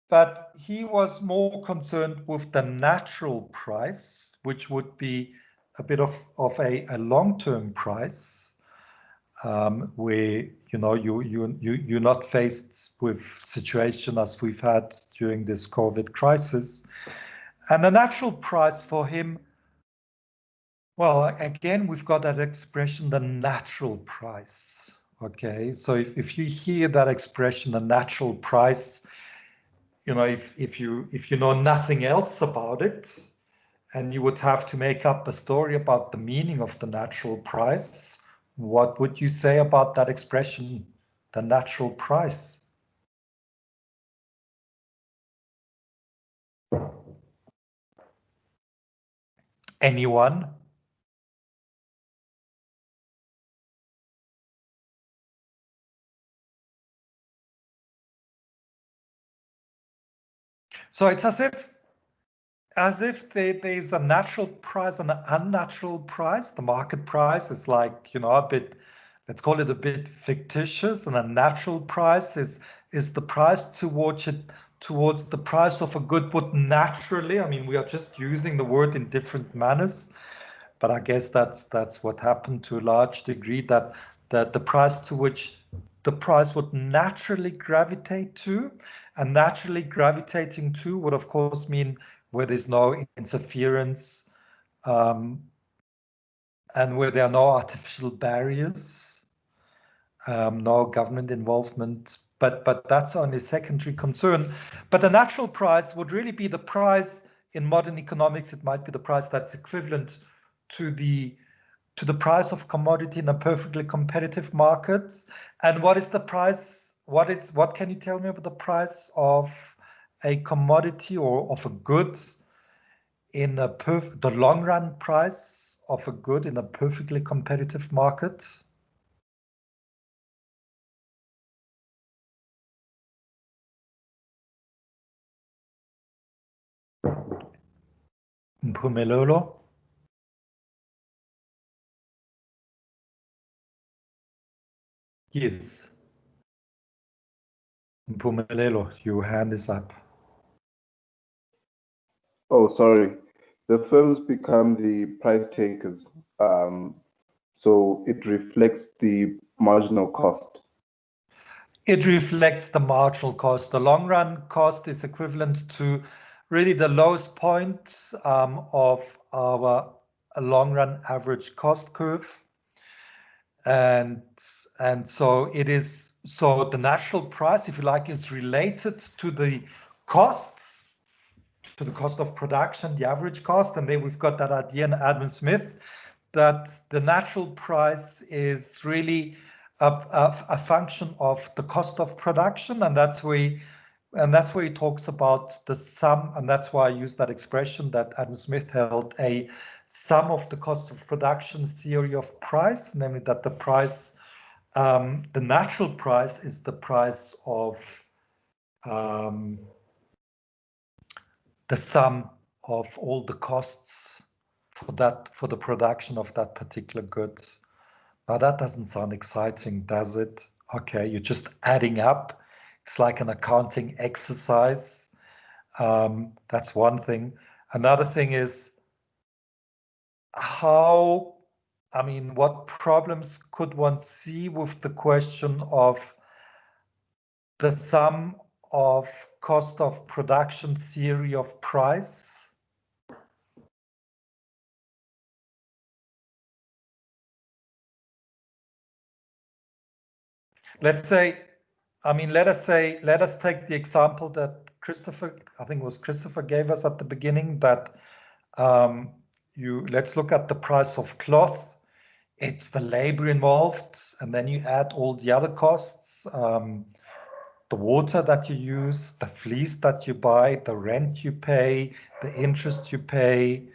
But he was more concerned with the natural price, which would be a bit of a long-term price, where you're not faced with situation as we've had during this COVID crisis. And the natural price for him, well, again, we've got that expression, the natural price. Okay, so if you hear that expression, the natural price, if you know nothing else about it, and you would have to make up a story about the meaning of the natural price, what would you say about that expression, the natural price? Anyone? So it's as if there's a natural price and an unnatural price. The market price is like, a bit, let's call it a bit fictitious, and a natural price is the price towards the price of a good would naturally. I mean, we are just using the word in different manners, but I guess that's what happened to a large degree, that the price to which the price would naturally gravitate to, and naturally gravitating to would of course mean where there's no interference, and where there are no artificial barriers, no government involvement, but that's only a secondary concern. But the natural price would really be the price in modern economics. It might be the price that's equivalent to the price of commodity in a perfectly competitive markets. And what is the price? What can you tell me about the price of a commodity or of a good in the long run price of a good in a perfectly competitive market? Mpumelelo? Yes. Mpumelelo, your hand is up. Oh, sorry. The firms become the price takers. So it reflects the marginal cost. It reflects the marginal cost. The long run cost is equivalent to really the lowest point of our long run average cost curve. And so it is, so the natural price, if you like, is related to the costs, to the cost of production, the average cost. And then we've got that idea in Adam Smith that the natural price is really a function of the cost of production, and that's where he talks about the sum, and that's why I use that expression that Adam Smith held, a sum of the cost of production theory of price, namely that the price, the natural price is the price of the sum of all the costs for the production of that particular good. Now that doesn't sound exciting, does it? Okay, you're just adding up. It's like an accounting exercise. That's one thing. Another thing is what problems could one see with the question of the sum of cost of production theory of price? let's say, I mean, let us take the example that Christopher, I think it was Christopher, gave us at the beginning, that let's look at the price of cloth. It's the labor involved, and then you add all the other costs, the water that you use, the fleece that you buy, the rent you pay, the interest you pay,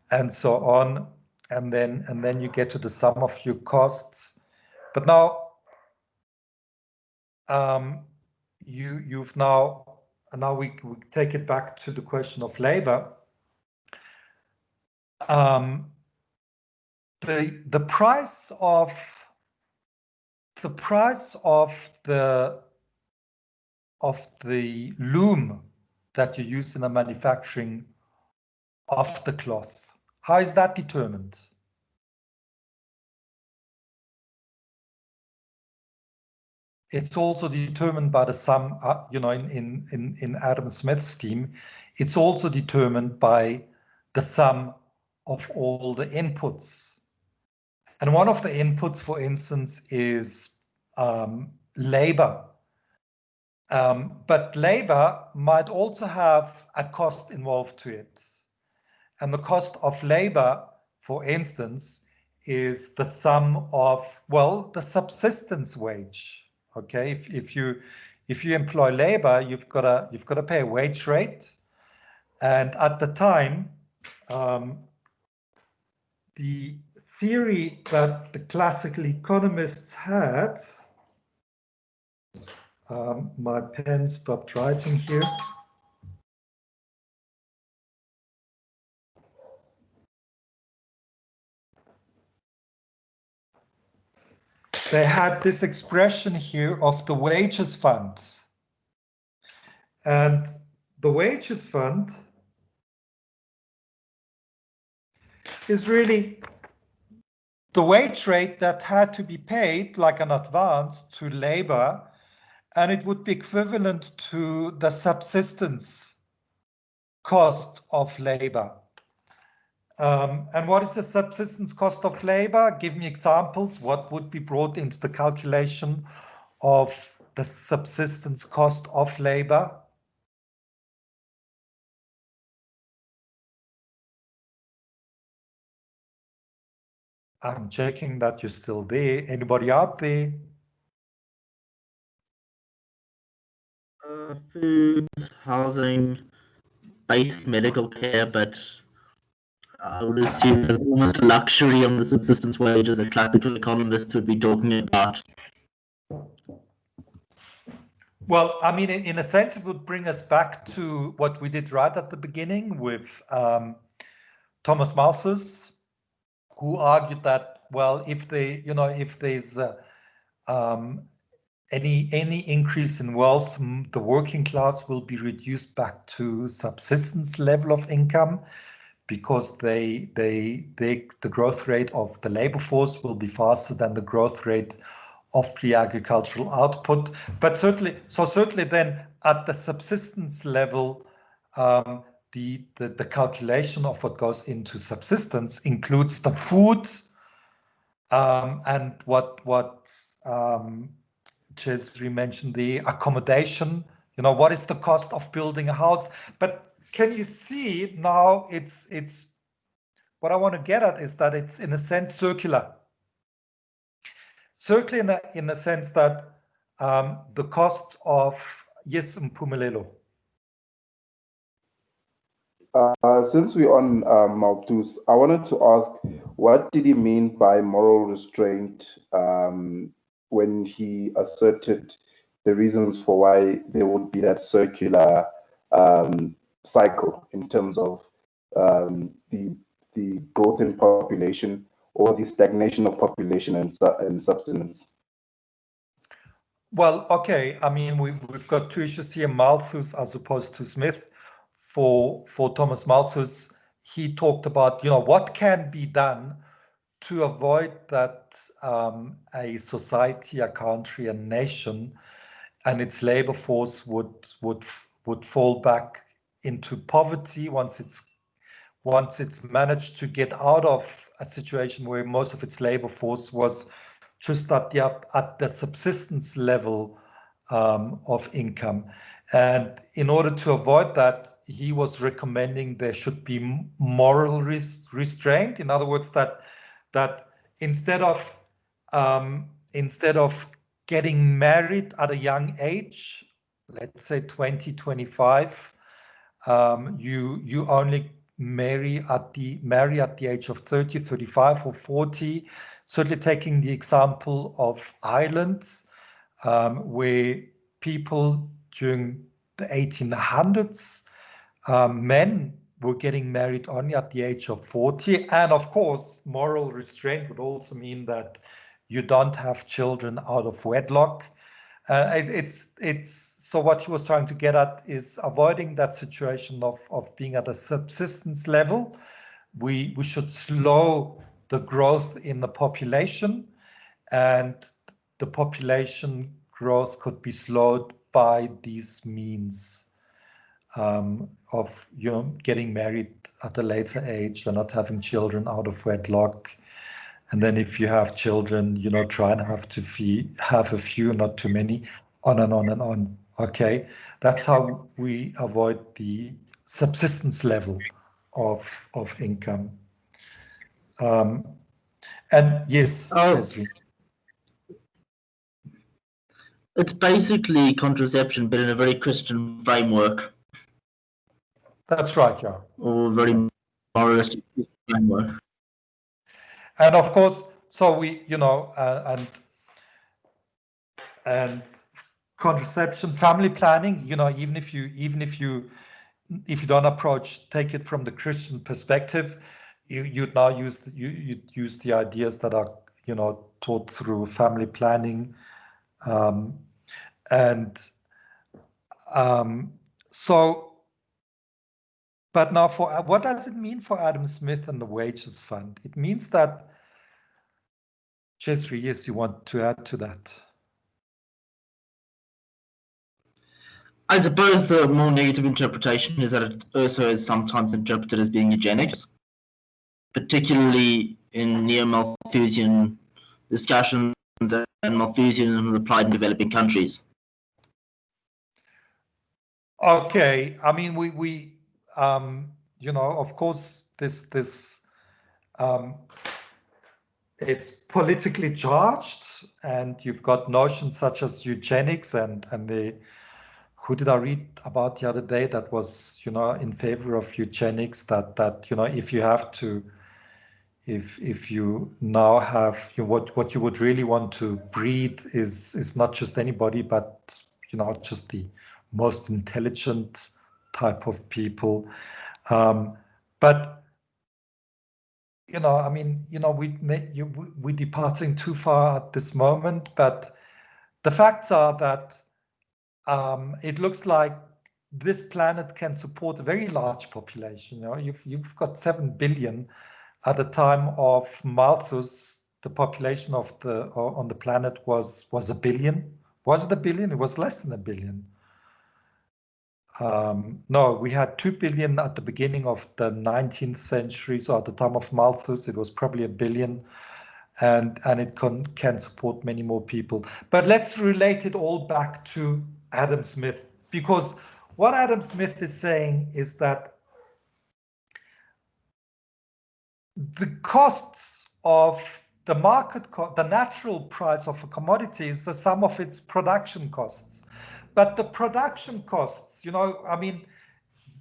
and so on. And then you get to the sum of your costs. But now, you've now we take it back to the question of labor. The price of the loom that you use in the manufacturing of the cloth, how is that determined? It's also determined by the sum, in Adam Smith's scheme, it's also determined by the sum of all the inputs. And one of the inputs, for instance, is labor. But labor might also have a cost involved to it. And the cost of labor, for instance, is the sum of, well, the subsistence wage. Okay, if you employ labor, you've got to pay a wage rate, and at the time, the theory that the classical economists had, my pen stopped writing here. They had this expression here of the wages fund. And the wages fund is really the wage rate that had to be paid like an advance to labor, and it would be equivalent to the subsistence cost of labor. And what is the subsistence cost of labor? Give me examples. What would be brought into the calculation of the subsistence cost of labor? I'm checking that you're still there. Anybody out there? Food, housing, basic medical care, but I would assume there's almost luxury on the subsistence wages that classical economists would be talking about. Well, I mean, in a sense, it would bring us back to what we did right at the beginning with Thomas Malthus, who argued that, well, if there's any increase in wealth, the working class will be reduced back to subsistence level of income, because the growth rate of the labor force will be faster than the growth rate of the agricultural output. But certainly then at the subsistence level, the calculation of what goes into subsistence includes the food, and what Cesare mentioned, the accommodation. What is the cost of building a house? But can you see now, it's what I want to get at is that it's in a sense circular. Circular in the sense that the cost of, yes, Mpumelelo. Since we're on Malthus, I wanted to ask, what did he mean by moral restraint when he asserted the reasons for why there would be that circular cycle in terms of the growth in population or the stagnation of population and subsistence? Well, okay. I mean, we've got two issues here: Malthus as opposed to Smith. For Thomas Malthus, he talked about what can be done to avoid that a society, a country, a nation, and its labor force would fall back into poverty once it's managed to get out of a situation where most of its labor force was just at the subsistence level of income. And in order to avoid that, he was recommending there should be moral restraint. In other words, that instead of getting married at a young age, let's say 20, 25, you only marry at the age of 30, 35 or 40. Certainly taking the example of Ireland, where people during the 1800s, men were getting married only at the age of 40. And of course, moral restraint would also mean that you don't have children out of wedlock. So what he was trying to get at is avoiding that situation of being at a subsistence level. We should slow the growth in the population, and the population growth could be slowed by these means of getting married at a later age and not having children out of wedlock. And then if you have children, try and have a few, not too many, on and on and on. Okay, that's how we avoid the subsistence level of income. And yes, Esri. It's basically contraception, but in a very Christian framework. That's right, yeah. Or very moralistic framework. And of course, so we, and contraception, family planning, even if you don't take it from the Christian perspective, you'd now use the ideas that are taught through family planning, so. But now, what does it mean for Adam Smith and the Wages Fund? It means that, Chesri, yes, you want to add to that? I suppose the more negative interpretation is that it also is sometimes interpreted as being eugenics, particularly in neo-Malthusian discussions and Malthusianism applied in developing countries. Okay, I mean, we of course, this it's politically charged, and you've got notions such as eugenics and who did I read about the other day that was in favor of eugenics, that if you have to, if you now have what you would really want to breed is not just anybody, but just the most intelligent type of people. But I mean, we're departing too far at this moment. But the facts are that it looks like this planet can support a very large population. You've got 7 billion. At the time of Malthus, the population on the planet was 1 billion. Was it 1 billion? It was less than 1 billion. No, we had 2 billion at the beginning of the 19th century. So at the time of Malthus, it was probably 1 billion, and it can support many more people. But let's relate it all back to Adam Smith, because what Adam Smith is saying is that the costs of the market, the natural price of a commodity is the sum of its production costs. But the production costs, I mean,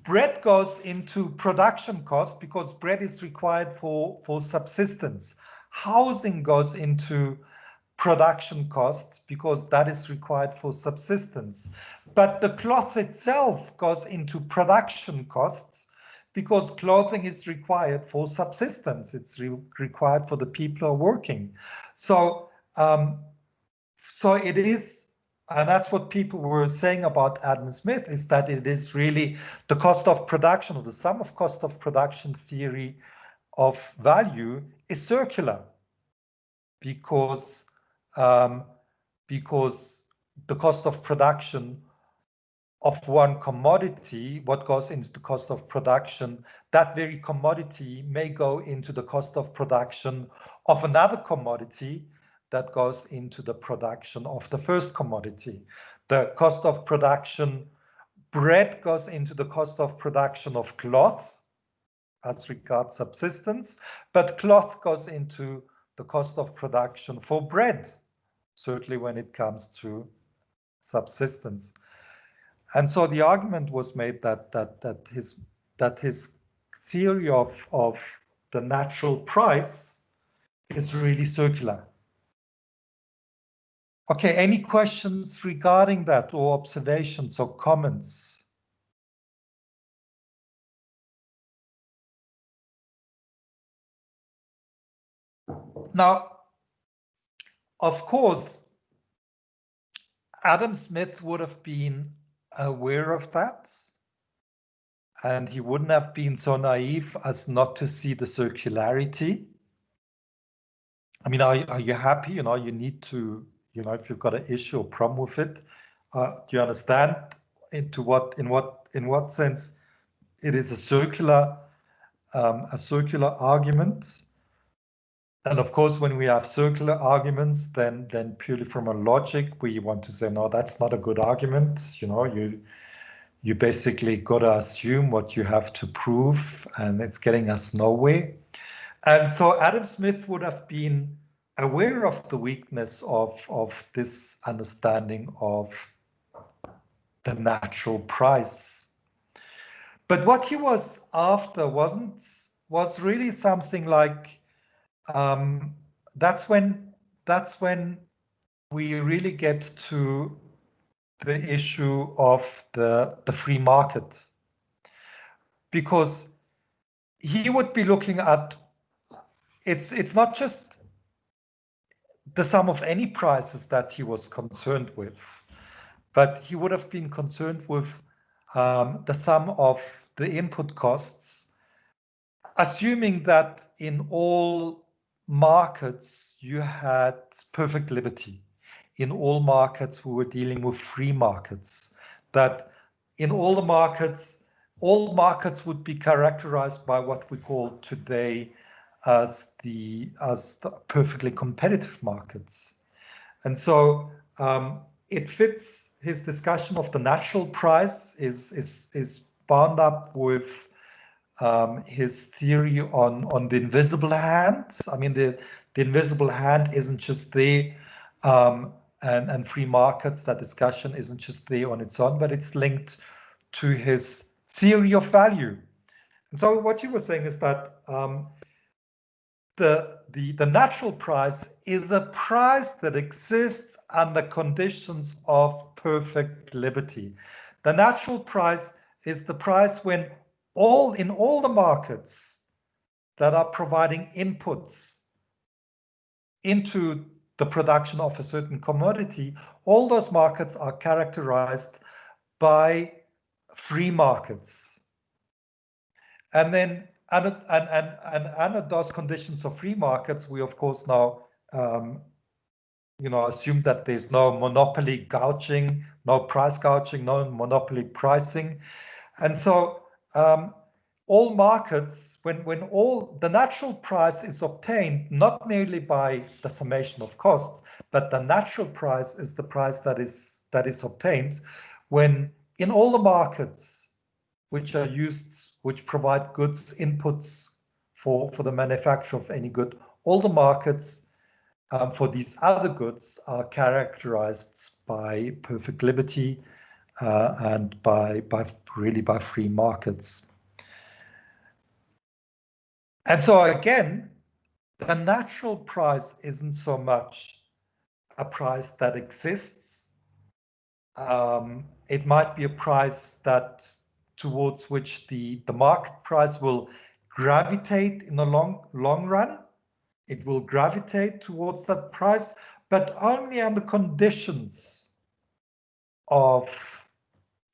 bread goes into production costs because bread is required for subsistence. Housing goes into production costs because that is required for subsistence. But the cloth itself goes into production costs because clothing is required for subsistence. It's required for the people who are working. So it is. And that's what people were saying about Adam Smith, is that it is really the cost of production, or the sum of cost of production theory of value is circular, because the cost of production of one commodity, what goes into the cost of production, that very commodity may go into the cost of production of another commodity, that goes into the production of the first commodity. The cost of production, bread goes into the cost of production of cloth as regards subsistence, but cloth goes into the cost of production for bread, certainly when it comes to subsistence. And so the argument was made that his theory of the natural price is really circular. Okay, any questions regarding that, or observations or comments? Now, of course, Adam Smith would have been aware of that, and he wouldn't have been so naive as not to see the circularity. I mean, are you happy? You know, you need to, you know, if you've got an issue or problem with it, do you understand in what sense it is a circular argument? And of course, when we have circular arguments, then purely from a logic, we want to say, no, that's not a good argument. You know, you basically got to assume what you have to prove, and it's getting us nowhere. And so Adam Smith would have been aware of the weakness of this understanding of the natural price. But what he was after was really something like, that's when we really get to the issue of the free market, because he would be looking at, it's not just the sum of any prices that he was concerned with, but he would have been concerned with the sum of the input costs, assuming that in all markets you had perfect liberty. In all markets we were dealing with free markets, that in all markets would be characterized by what we call today as the perfectly competitive markets. And so it fits his discussion of the natural price is bound up with his theory on the invisible hand. I mean, the invisible hand isn't just there, and free markets, that discussion isn't just there on its own, but it's linked to his theory of value. And so what you were saying is that the natural price is a price that exists under conditions of perfect liberty. The natural price is the price when in all the markets that are providing inputs into the production of a certain commodity, all those markets are characterized by free markets. And then under those conditions of free markets, we of course now assume that there's no monopoly gouging, no price gouging, no monopoly pricing. And so all markets, when all the natural price is obtained, not merely by the summation of costs, but the natural price is the price that is obtained when in all the markets which are used, which provide goods inputs for the manufacture of any good, all the markets for these other goods are characterized by perfect liberty and by free markets. And so again, the natural price isn't so much a price that exists. It might be a price that towards which the market price will gravitate in the long run. It will gravitate towards that price, but only under conditions of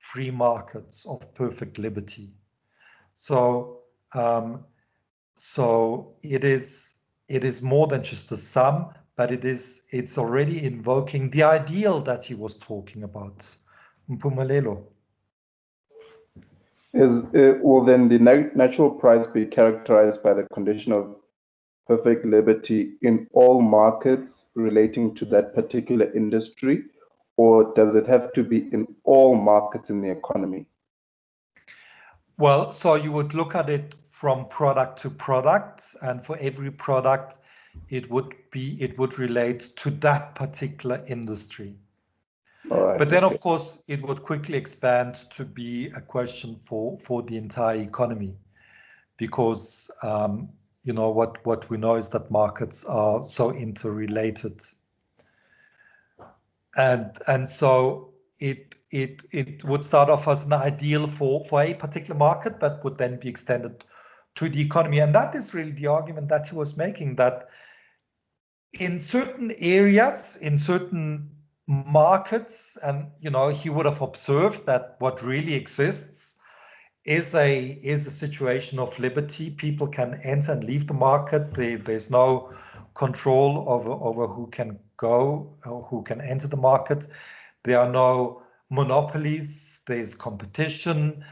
free markets, of perfect liberty. So it is more than just a sum, but it's already invoking the ideal that he was talking about. Mpumelelo. Will then the natural price be characterized by the condition of perfect liberty in all markets relating to that particular industry, or does it have to be in all markets in the economy? Well, so you would look at it from product to product, and for every product, it would relate to that particular industry. All right. But then, of course, it would quickly expand to be a question for the entire economy, because you know what we know is that markets are so interrelated, and so it would start off as an ideal for a particular market, but would then be extended to the economy. And that is really the argument that he was making, that in certain areas, in certain markets, and you know, he would have observed that what really exists is a situation of liberty. People can enter and leave the market. There's no control over who can go or who can enter the market. There are no monopolies. There's competition,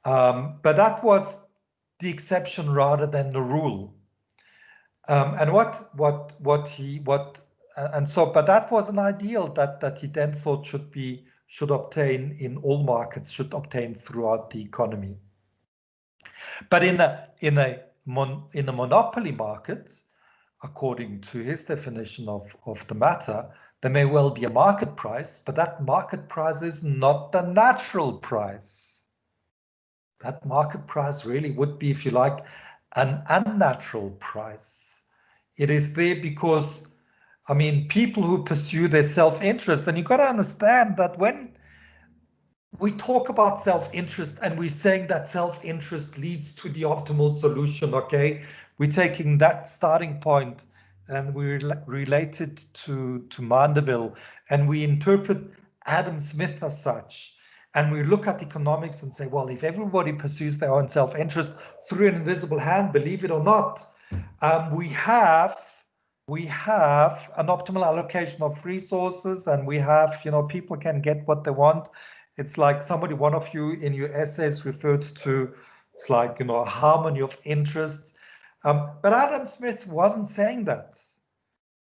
but that was the exception rather than the rule. But that was an ideal that he then thought should obtain in all markets, should obtain throughout the economy. But in a monopoly market, according to his definition of the matter, there may well be a market price, but that market price is not the natural price. That market price really would be, if you like, an unnatural price. It is there because, I mean, people who pursue their self-interest, and you've got to understand that when we talk about self-interest and we're saying that self-interest leads to the optimal solution, okay? We're taking that starting point and we relate it to Mandeville, and we interpret Adam Smith as such. And we look at economics and say, well, if everybody pursues their own self-interest through an invisible hand, believe it or not, we have an optimal allocation of resources, and we have, you know, people can get what they want. It's like one of you in your essays referred to, it's like, you know, a harmony of interests. But Adam Smith wasn't saying that,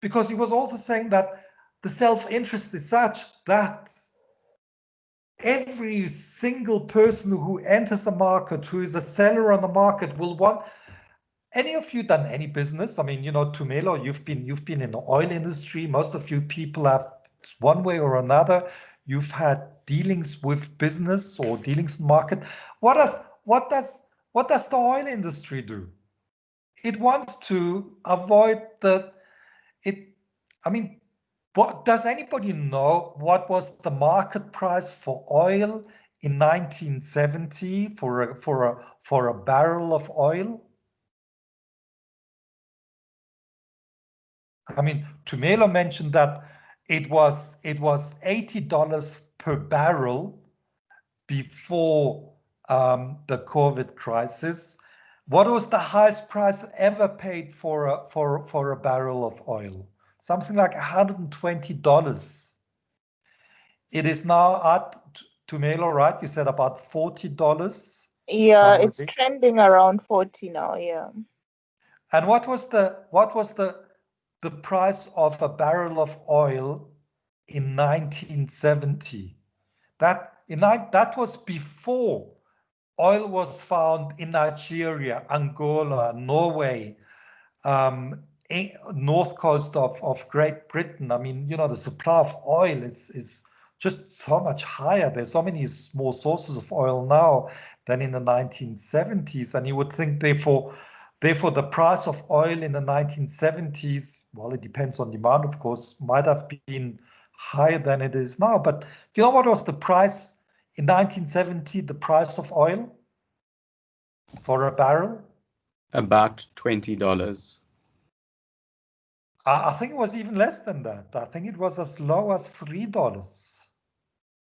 because he was also saying that the self-interest is such that every single person who enters a market, who is a seller on the market, will want. Any of you done any business? I mean, you know, Tumelo, you've been in the oil industry. Most of you people have, one way or another, you've had dealings with business or dealings with market. What does the oil industry do? It wants to avoid what does anybody know what was the market price for oil in 1970 for a barrel of oil? I mean, Tumelo mentioned that it was $80 per barrel before the COVID crisis. What was the highest price ever paid for a barrel of oil? Something like $120. It is now at, Tumelo, right? You said about $40. Yeah, it's trending around 40 now. Yeah. And what was the price of a barrel of oil in 1970? That was before oil was found in Nigeria, Angola, Norway, north coast of Great Britain. I mean, you know, the supply of oil is just so much higher. There's so many more sources of oil now than in the 1970s. And you would think, therefore, the price of oil in the 1970s, well, it depends on demand, of course, might have been higher than it is now. But you know what was the price in 1970, the price of oil for a barrel? About $20. I think it was even less than that. I think it was as low as $3.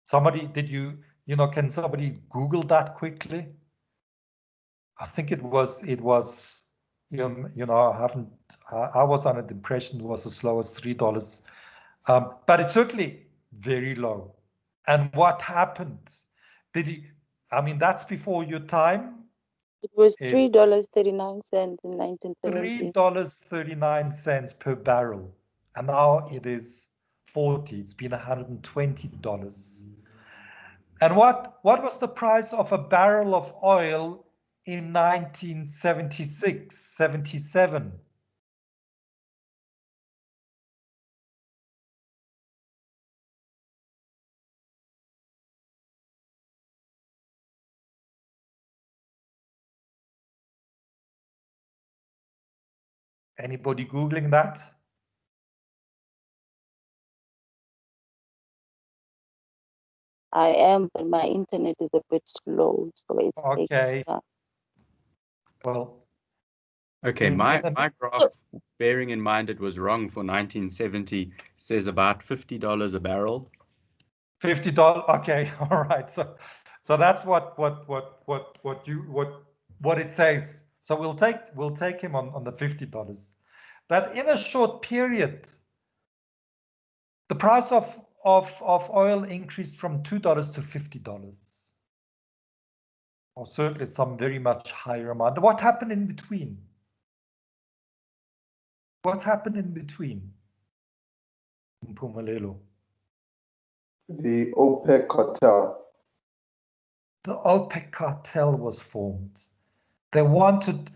Somebody, can somebody Google that quickly? I think it was, I was under the impression it was as low as $3. But it's certainly very low. And what happened? That's before your time. It was It's $3.39 in 1970. $3.39 per barrel, and now it is 40. It's been $120. And what was the price of a barrel of oil in 1976, 77? Anybody Googling that? I am, but my internet is a bit slow, so it's Okay. taking time. Well, Okay, my graph, bearing in mind it was wrong for 1970, says about $50 a barrel. $50. Okay, all right. So that's what it says. So we'll take him on the $50. That in a short period, the price of oil increased from $2 to $50. Or certainly some very much higher amount. What happened in between? What happened in between? Mpumelelo. The OPEC cartel. The OPEC cartel was formed. They wanted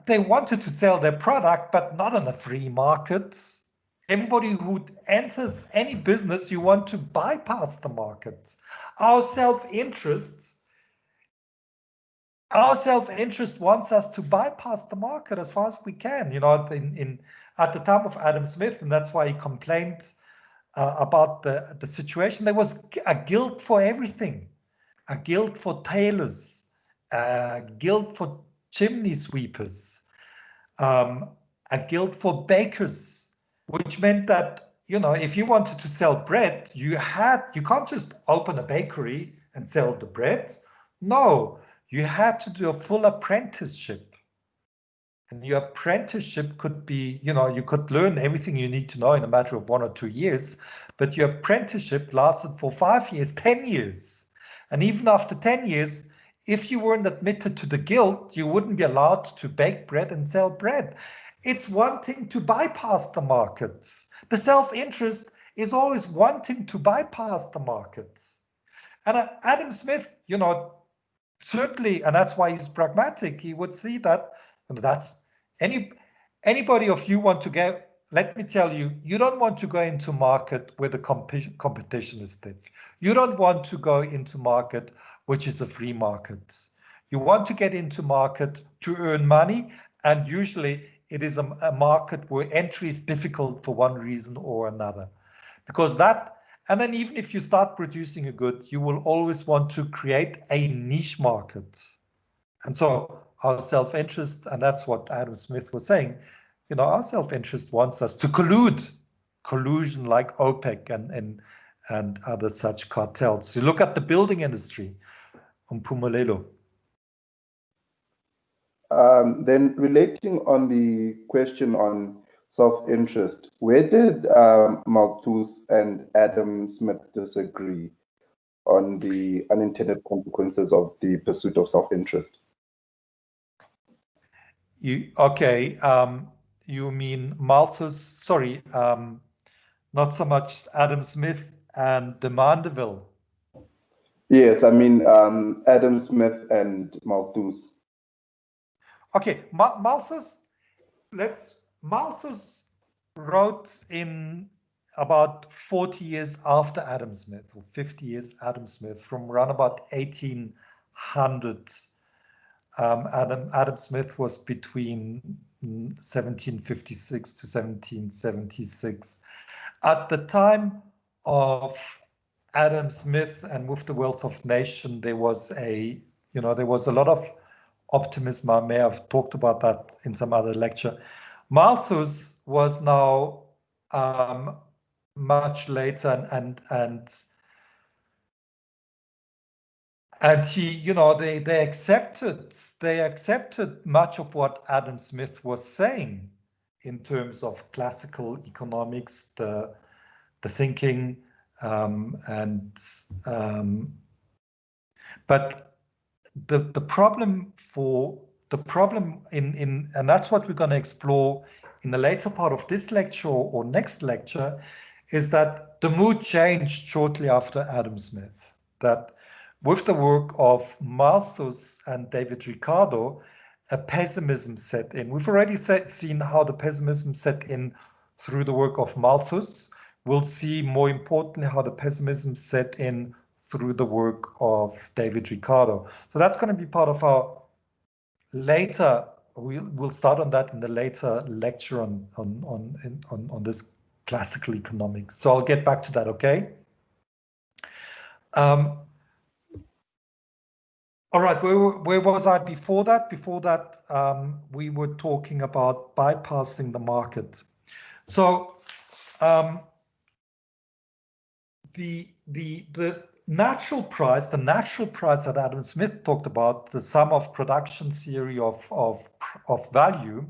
to sell their product, but not on a free market. Everybody who enters any business, you want to bypass the market. Our self-interest wants us to bypass the market as far as we can. You know, at the time of Adam Smith, and that's why he complained about the situation. There was a guild for everything, a guild for tailors, a guild for chimney sweepers, a guild for bakers, which meant that, you know, if you wanted to sell bread, you can't just open a bakery and sell the bread. No, you had to do a full apprenticeship. And your apprenticeship could be, you know, you could learn everything you need to know in a matter of 1 or 2 years, but your apprenticeship lasted for 5 years, 10 years. And even after 10 years, if you weren't admitted to the guild, you wouldn't be allowed to bake bread and sell bread. It's wanting to bypass the markets. The self-interest is always wanting to bypass the markets. And Adam Smith, you know, certainly, and that's why he's pragmatic, he would see that, and that's anybody of you want to go, let me tell you, you don't want to go into market where the competition is stiff. You don't want to go into market which is a free market. You want to get into market to earn money, and usually it is a market where entry is difficult for one reason or another. Because that, and then even if you start producing a good, you will always want to create a niche market. And so our self-interest, and that's what Adam Smith was saying, you know, our self-interest wants us to collusion like OPEC and other such cartels. You look at the building industry, Mpumelelo. Then relating on the question on self-interest, where did Malthus and Adam Smith disagree on the unintended consequences of the pursuit of self-interest? You mean Malthus? Sorry, not so much Adam Smith and de Mandeville. Yes, I mean Adam Smith and Malthus. Okay, Malthus wrote in about 40 years after Adam Smith, or 50 years Adam Smith, from around about 1800. Adam Smith was between 1756 to 1776. At the time of Adam Smith and with the Wealth of Nations, there was a lot of optimism. I may have talked about that in some other lecture. Malthus was now much later, and he, you know, they accepted much of what Adam Smith was saying in terms of classical economics, the thinking, but the problem in and that's what we're going to explore in the later part of this lecture or next lecture, is that the mood changed shortly after Adam Smith. That with the work of Malthus and David Ricardo, a pessimism set in. We've already seen how the pessimism set in through the work of Malthus. We'll see more importantly how the pessimism set in through the work of David Ricardo. So that's going to be part of our later, we'll start on that in the later lecture on this classical economics. So I'll get back to that, okay? All right, where was I before that? Before that, we were talking about bypassing the market. So the natural price that Adam Smith talked about, the sum of production theory of value,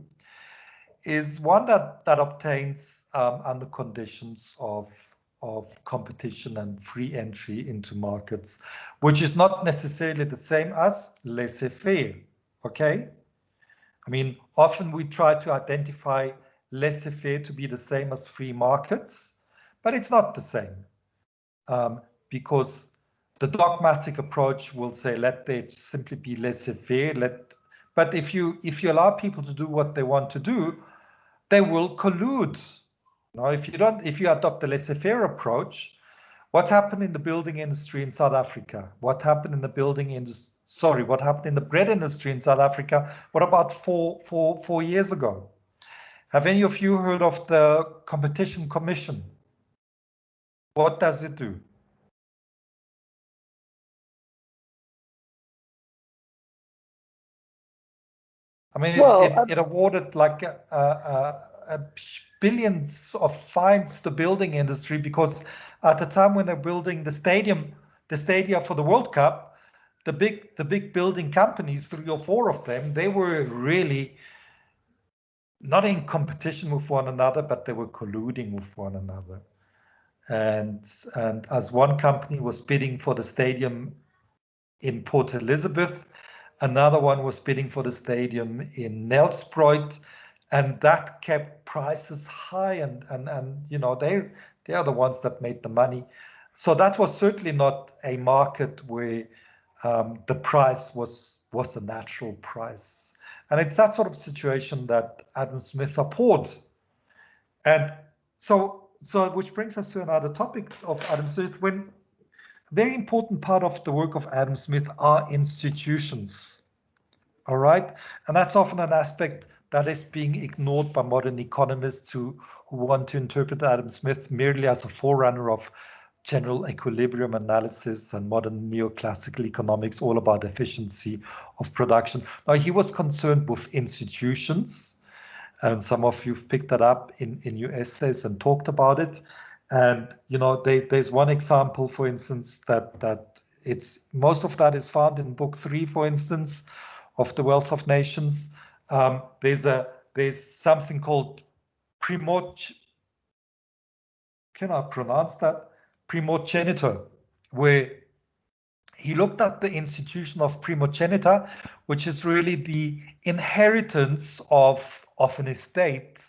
is one that obtains under conditions of competition and free entry into markets, which is not necessarily the same as laissez-faire, okay? I mean, often we try to identify laissez-faire to be the same as free markets, but it's not the same. Because the dogmatic approach will say, let there simply be laissez-faire. But if you allow people to do what they want to do, they will collude. Now, if you adopt the laissez-faire approach, what happened in the building industry in South Africa? What happened in the what happened in the bread industry in South Africa? What about four years ago? Have any of you heard of the Competition Commission? What does it do? I mean, it awarded like billions of fines to the building industry, because at the time when they're building the stadia for the World Cup, the big building companies, 3 or 4 of them, they were really not in competition with one another, but they were colluding with one another. And as one company was bidding for the stadium in Port Elizabeth, another one was bidding for the stadium in Nelspruit, and that kept prices high, and you know, they are the ones that made the money. So that was certainly not a market where the price was the natural price. And it's that sort of situation that Adam Smith abhorred. And so which brings us to another topic of Adam Smith. When very important part of the work of Adam Smith are institutions. All right, and that's often an aspect that is being ignored by modern economists who want to interpret Adam Smith merely as a forerunner of general equilibrium analysis and modern neoclassical economics, all about efficiency of production. Now, he was concerned with institutions, and some of you've picked that up in your essays and talked about it. And you know, there's one example, for instance, that it's most of that is found in book 3, for instance, of The Wealth of Nations. There's something called primogeniture, where he looked at the institution of primogeniture, which is really the inheritance of an estate,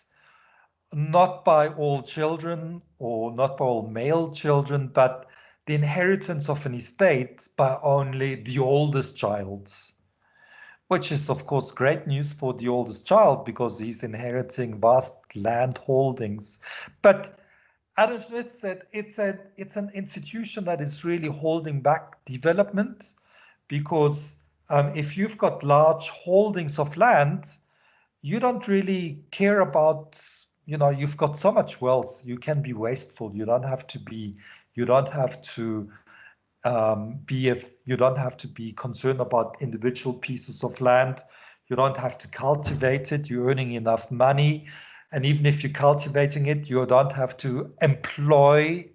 not by all children or not by all male children, but the inheritance of an estate by only the oldest child, which is of course great news for the oldest child because he's inheriting vast land holdings. But Adam Smith said it's an institution that is really holding back development, because if you've got large holdings of land, you don't really care about, you know, you've got so much wealth, you can be wasteful. You don't have to be concerned about individual pieces of land. You don't have to cultivate it. You're earning enough money. And even if you're cultivating it, you don't have to employ,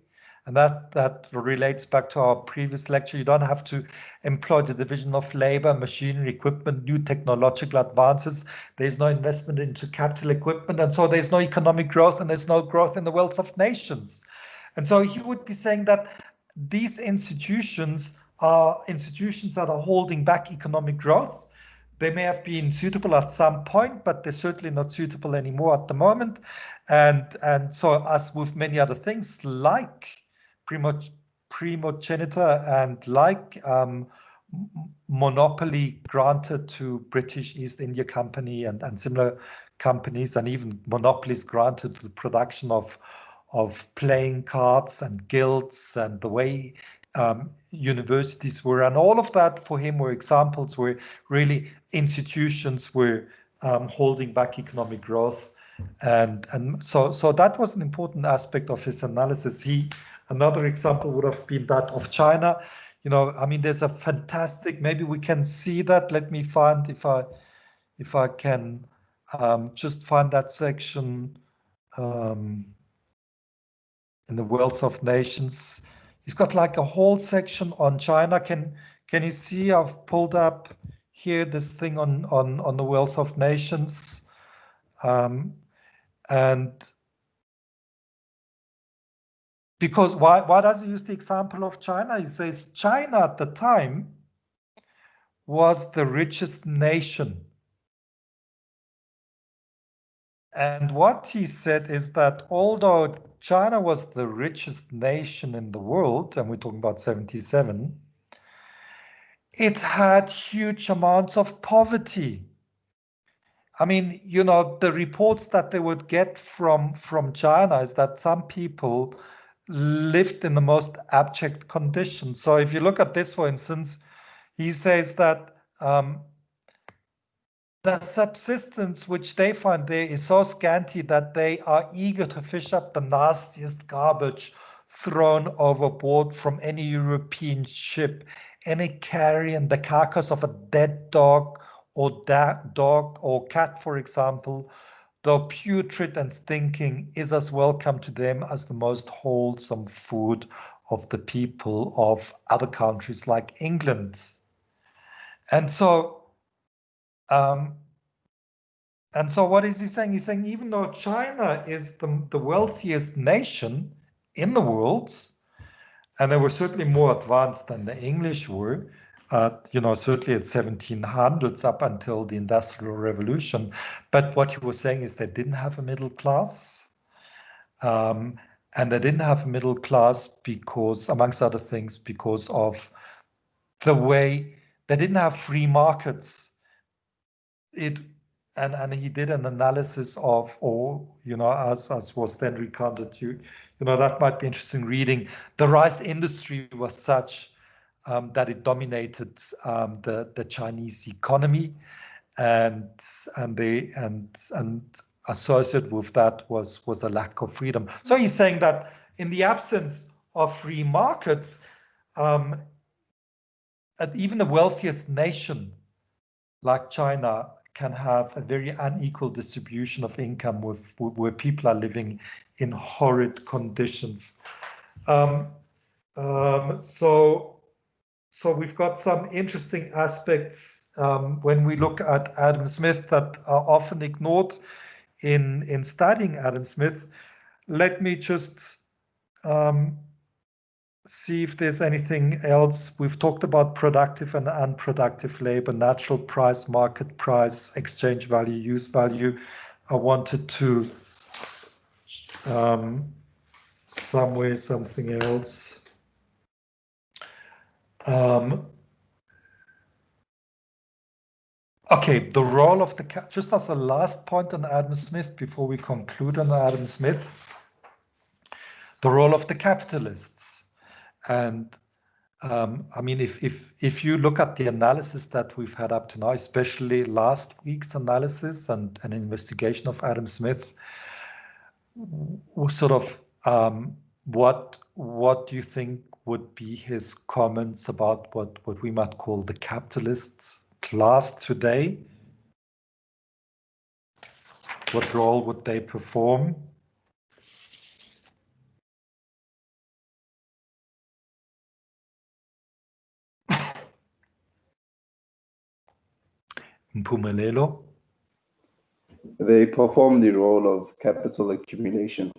and that relates back to our previous lecture, you don't have to employ the division of labor, machinery, equipment, new technological advances. There's no investment into capital equipment, and so there's no economic growth, and there's no growth in the wealth of nations. And so he would be saying that these institutions are institutions that are holding back economic growth. They may have been suitable at some point, but they're certainly not suitable anymore at the moment. And so, as with many other things, like primogeniture and like monopoly granted to British East India Company and similar companies, and even monopolies granted to the production of playing cards and guilds and the way universities were, and all of that for him were examples where really institutions were holding back economic growth, and so that was an important aspect of his analysis. Another example would have been that of China. You know, I mean, there's a fantastic. Maybe we can see that. Let me find if I can just find that section in the Wealth of Nations. He's got like a whole section on China. Can you see? I've pulled up here this thing on the Wealth of Nations, and because why does he use the example of China? He says China at the time was the richest nation. And what he said is that although China was the richest nation in the world, and we're talking about 77, it had huge amounts of poverty. I mean, you know, the reports that they would get from China is that some people lived in the most abject conditions. So if you look at this, for instance, he says that the subsistence which they find there is so scanty that they are eager to fish up the nastiest garbage thrown overboard from any European ship, any carrion, the carcass of a dead dog or cat, for example, though putrid and stinking, is as welcome to them as the most wholesome food of the people of other countries like England. And so what is he saying? He's saying even though China is the wealthiest nation in the world, and they were certainly more advanced than the English were, you know, certainly at 1700s up until the Industrial Revolution. But what he was saying is they didn't have a middle class. And they didn't have a middle class because, amongst other things, because of the way they didn't have free markets. And he did an analysis of, or you know, as was then recounted, you know, that might be interesting reading. The rice industry was such that it dominated the Chinese economy, and associated with that was a lack of freedom. So he's saying that in the absence of free markets, even the wealthiest nation like China can have a very unequal distribution of income where people are living in horrid conditions. So we've got some interesting aspects when we look at Adam Smith that are often ignored in studying Adam Smith. Let me just see if there's anything else. We've talked about productive and unproductive labor, natural price, market price, exchange value, use value. I wanted to something else. Okay, the role of just as a last point on Adam Smith before we conclude on Adam Smith, the role of the capitalists. And I mean, if you look at the analysis that we've had up to now, especially last week's analysis and an investigation of Adam Smith, sort of what do you think would be his comments about what we might call the capitalist class today? What role would they perform? Mpumelelo? They perform the role of capital accumulation.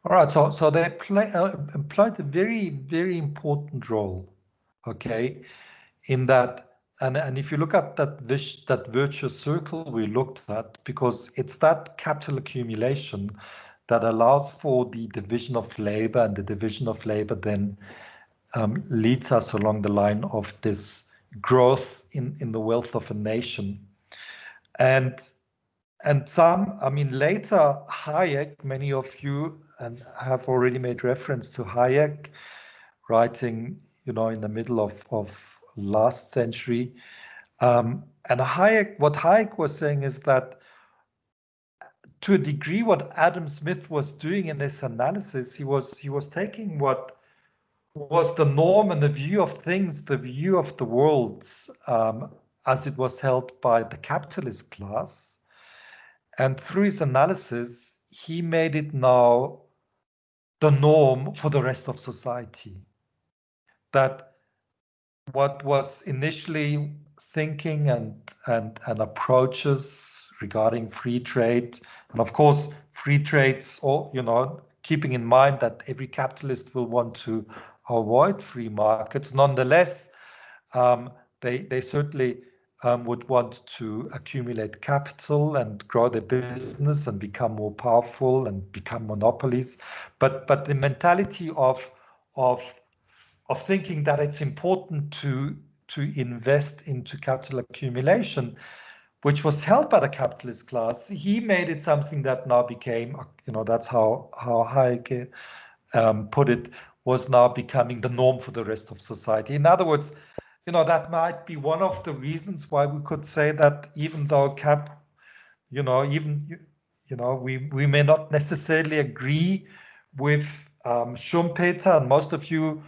All right, so they employed a very, very important role. Okay, in that, and if you look at that virtuous circle we looked at, because it's that capital accumulation that allows for the division of labor, and the division of labor then leads us along the line of this growth in the wealth of a nation. And some, I mean, later Hayek, many of you have already made reference to Hayek, writing, in the middle of last century. And Hayek, what Hayek was saying is that, to a degree, what Adam Smith was doing in this analysis, he was taking what was the norm and the view of things, the view of the world, as it was held by the capitalist class. And through his analysis, he made it now the norm for the rest of society. That what was initially thinking and approaches regarding free trade, and of course free trades, or keeping in mind that every capitalist will want to avoid free markets, nonetheless they certainly would want to accumulate capital and grow their business and become more powerful and become monopolies. But the mentality of thinking that it's important to invest into capital accumulation, which was held by the capitalist class, he made it something that now became, that's how Hayek put it, was now becoming the norm for the rest of society. In other words, that might be one of the reasons why we could say that even though we may not necessarily agree with Schumpeter, and most of you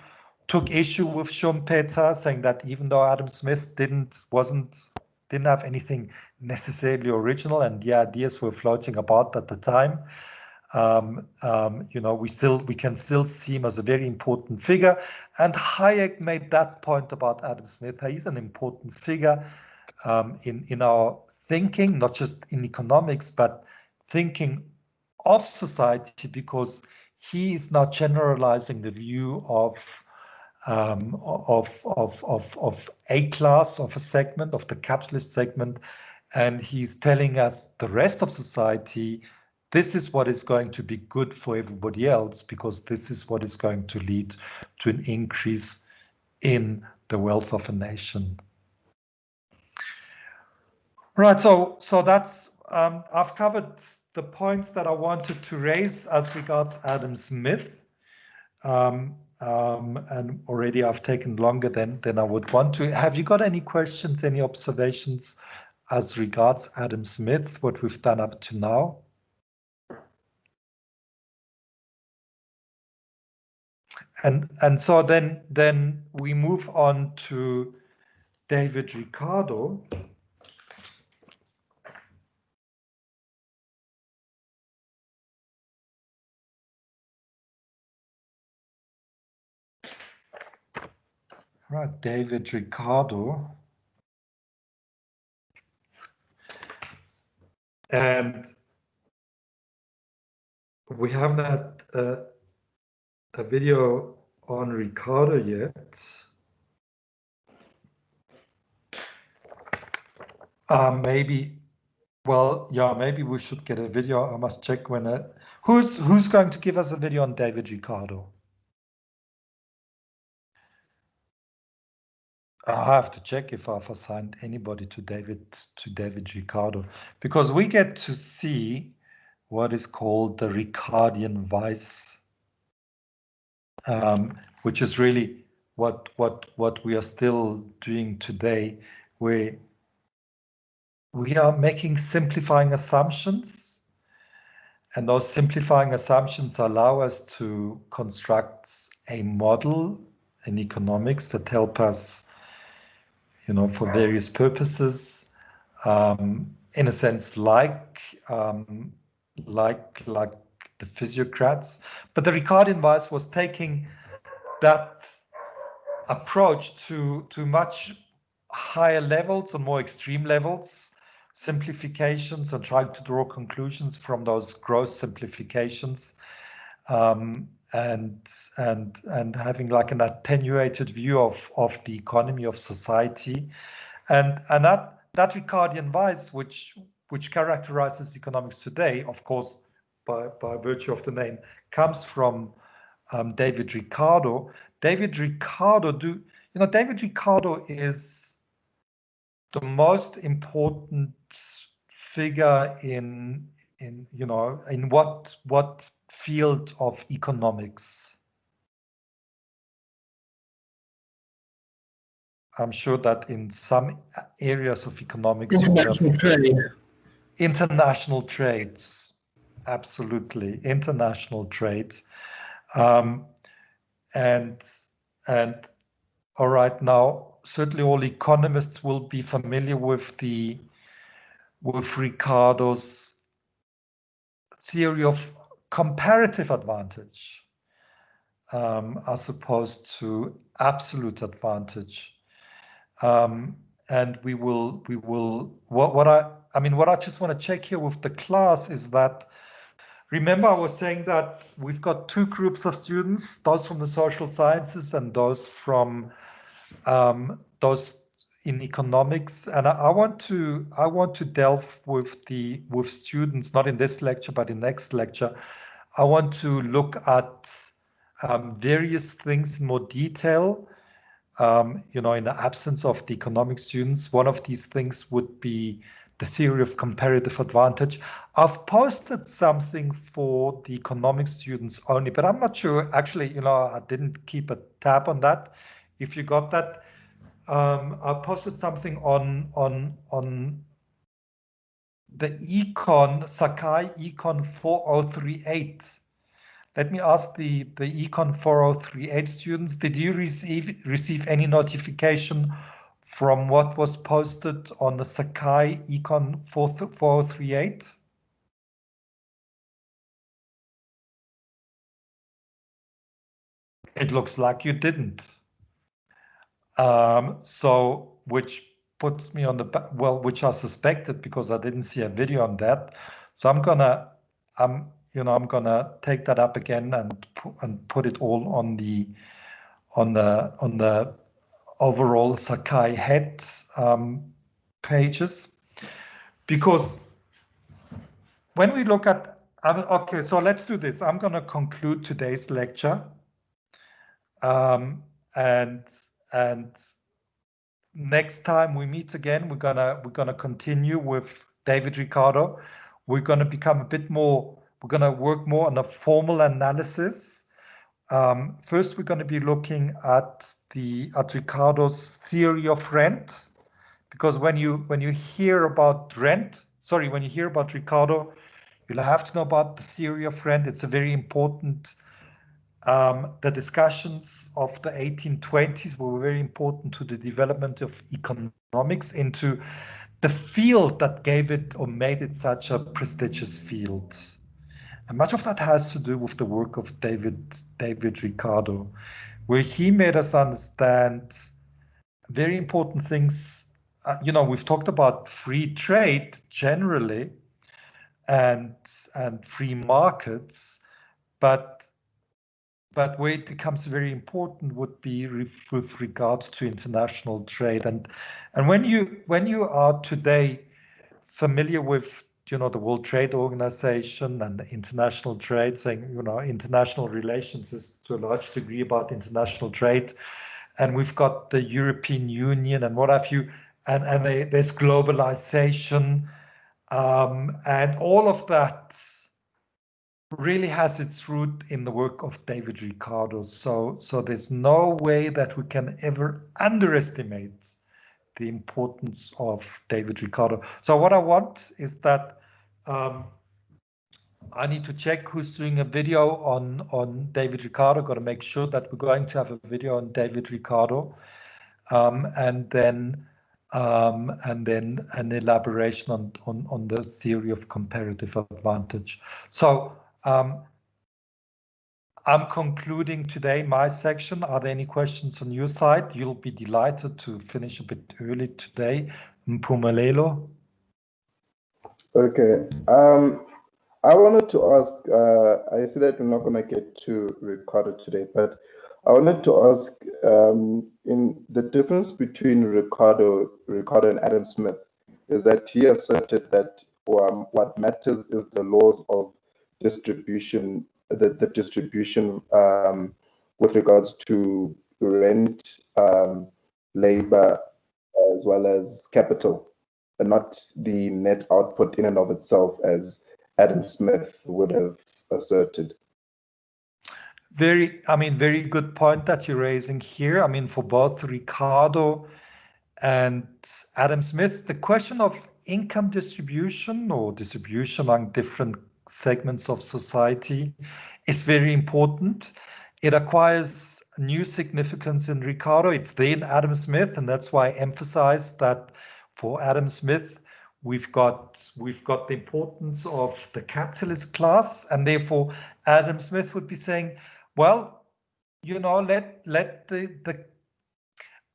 took issue with Schumpeter, saying that even though Adam Smith didn't have anything necessarily original, and the ideas were floating about at the time, we can still see him as a very important figure. And Hayek made that point about Adam Smith. He's an important figure in our thinking, not just in economics, but thinking of society, because he is now generalizing the view of a class, of a segment, of the capitalist segment, and he's telling us the rest of society, this is what is going to be good for everybody else, because this is what is going to lead to an increase in the wealth of a nation. Right, so that's I've covered the points that I wanted to raise as regards Adam Smith, and already I've taken longer than I would want to. Have you got any questions, any observations as regards Adam Smith, what we've done up to now? And so then we move on to David Ricardo. Right, David Ricardo. And we haven't had a video on Ricardo yet. Maybe we should get a video. I must check when. Who's going to give us a video on David Ricardo? I have to check if I've assigned anybody to David Ricardo, because we get to see what is called the Ricardian vice, which is really what we are still doing today, where we are making simplifying assumptions, and those simplifying assumptions allow us to construct a model in economics that help us, for various purposes, in a sense, like the physiocrats. But the Ricardian vice was taking that approach to much higher levels and more extreme levels, simplifications, and trying to draw conclusions from those gross simplifications. and having like an attenuated view of the economy of society, and that Ricardian bias which characterizes economics today, of course, by virtue of the name, comes from David Ricardo. David Ricardo is the most important figure in what field of economics? I'm sure that in some areas of economics, international trade. International trades, absolutely, international trade, and all right, now certainly all economists will be familiar with Ricardo's theory of comparative advantage as opposed to absolute advantage. And we will what I just want to check here with the class is that, remember I was saying that we've got two groups of students, those from the social sciences and those from those in economics, and I want to delve with students, not in this lecture but in next lecture. I want to look at various things in more detail. In the absence of the economic students, one of these things would be the theory of comparative advantage. I've posted something for the economic students only, but I'm not sure, actually, I didn't keep a tab on that. If you got that, I posted something on the Econ, Sakai Econ 4038. Let me ask the Econ 4038 students, did you receive any notification from what was posted on the Sakai Econ 4038? It looks like you didn't. So which puts me on the which I suspected because I didn't see a video on that. So I'm gonna take that up again and put it all on the overall Sakai head pages, because when we look at okay, so let's do this. I'm gonna conclude today's lecture, and next time we meet again, we're gonna continue with David Ricardo. We're gonna become a bit more. We're gonna work more on a formal analysis. First, we're gonna be looking at Ricardo's theory of rent, because when you hear about Ricardo, you'll have to know about the theory of rent. It's a very important. The discussions of the 1820s were very important to the development of economics into the field that gave it or made it such a prestigious field. And much of that has to do with the work of David Ricardo, where he made us understand very important things. We've talked about free trade generally and free markets, but where it becomes very important would be with regards to international trade. And when you are today familiar with the World Trade Organization and international trade, saying international relations is to a large degree about international trade, and we've got the European Union and what have you, and there's globalization, and all of that really has its root in the work of David Ricardo. So there's no way that we can ever underestimate the importance of David Ricardo. So what I want is that I need to check who's doing a video on David Ricardo. Got to make sure that we're going to have a video on David Ricardo, and then an elaboration on the theory of comparative advantage. So I'm concluding today my section. Are there any questions on your side? You'll be delighted to finish a bit early today. Mpumelelo. Okay. I wanted to ask, I see that we're not going to get to Ricardo today, but I wanted to ask in the difference between Ricardo and Adam Smith is that he asserted that what matters is the laws of distribution, the distribution with regards to rent, labor, as well as capital, and not the net output in and of itself, as Adam Smith would have asserted. Very good point that you're raising here. I mean, for both Ricardo and Adam Smith, the question of income distribution or distribution among different segments of society is very important. It acquires new significance in Ricardo. It's there in Adam Smith, and that's why I emphasize that for Adam Smith, we've got the importance of the capitalist class, and therefore Adam Smith would be saying, well, let the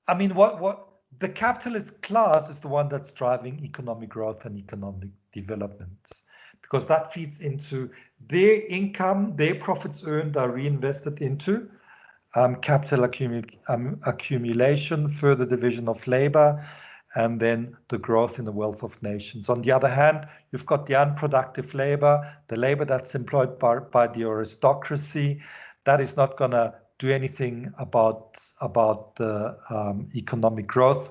I mean, what the capitalist class is the one that's driving economic growth and economic development, because that feeds into their income, their profits earned are reinvested into capital accumulation, further division of labor, and then the growth in the wealth of nations. On the other hand, you've got the unproductive labor, the labor that's employed by the aristocracy, that is not going to do anything about the economic growth,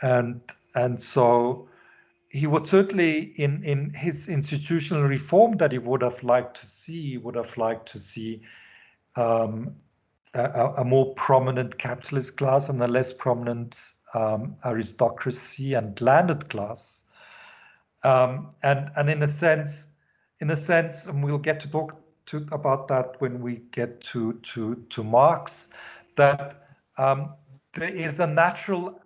and so he would certainly, in his institutional reform that he would have liked to see, a more prominent capitalist class and a less prominent aristocracy and landed class, and in a sense, and we'll get to talk about that when we get to Marx, that there is a natural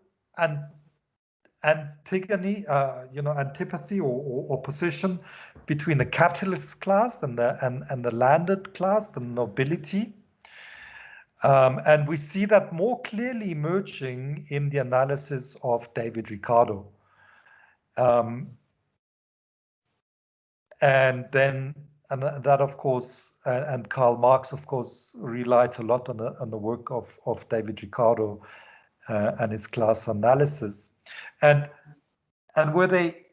antipathy or opposition between the capitalist class and the landed class, the nobility. And we see that more clearly emerging in the analysis of David Ricardo. And that, of course, and Karl Marx, of course, relied a lot on the work of David Ricardo and his class analysis. And where they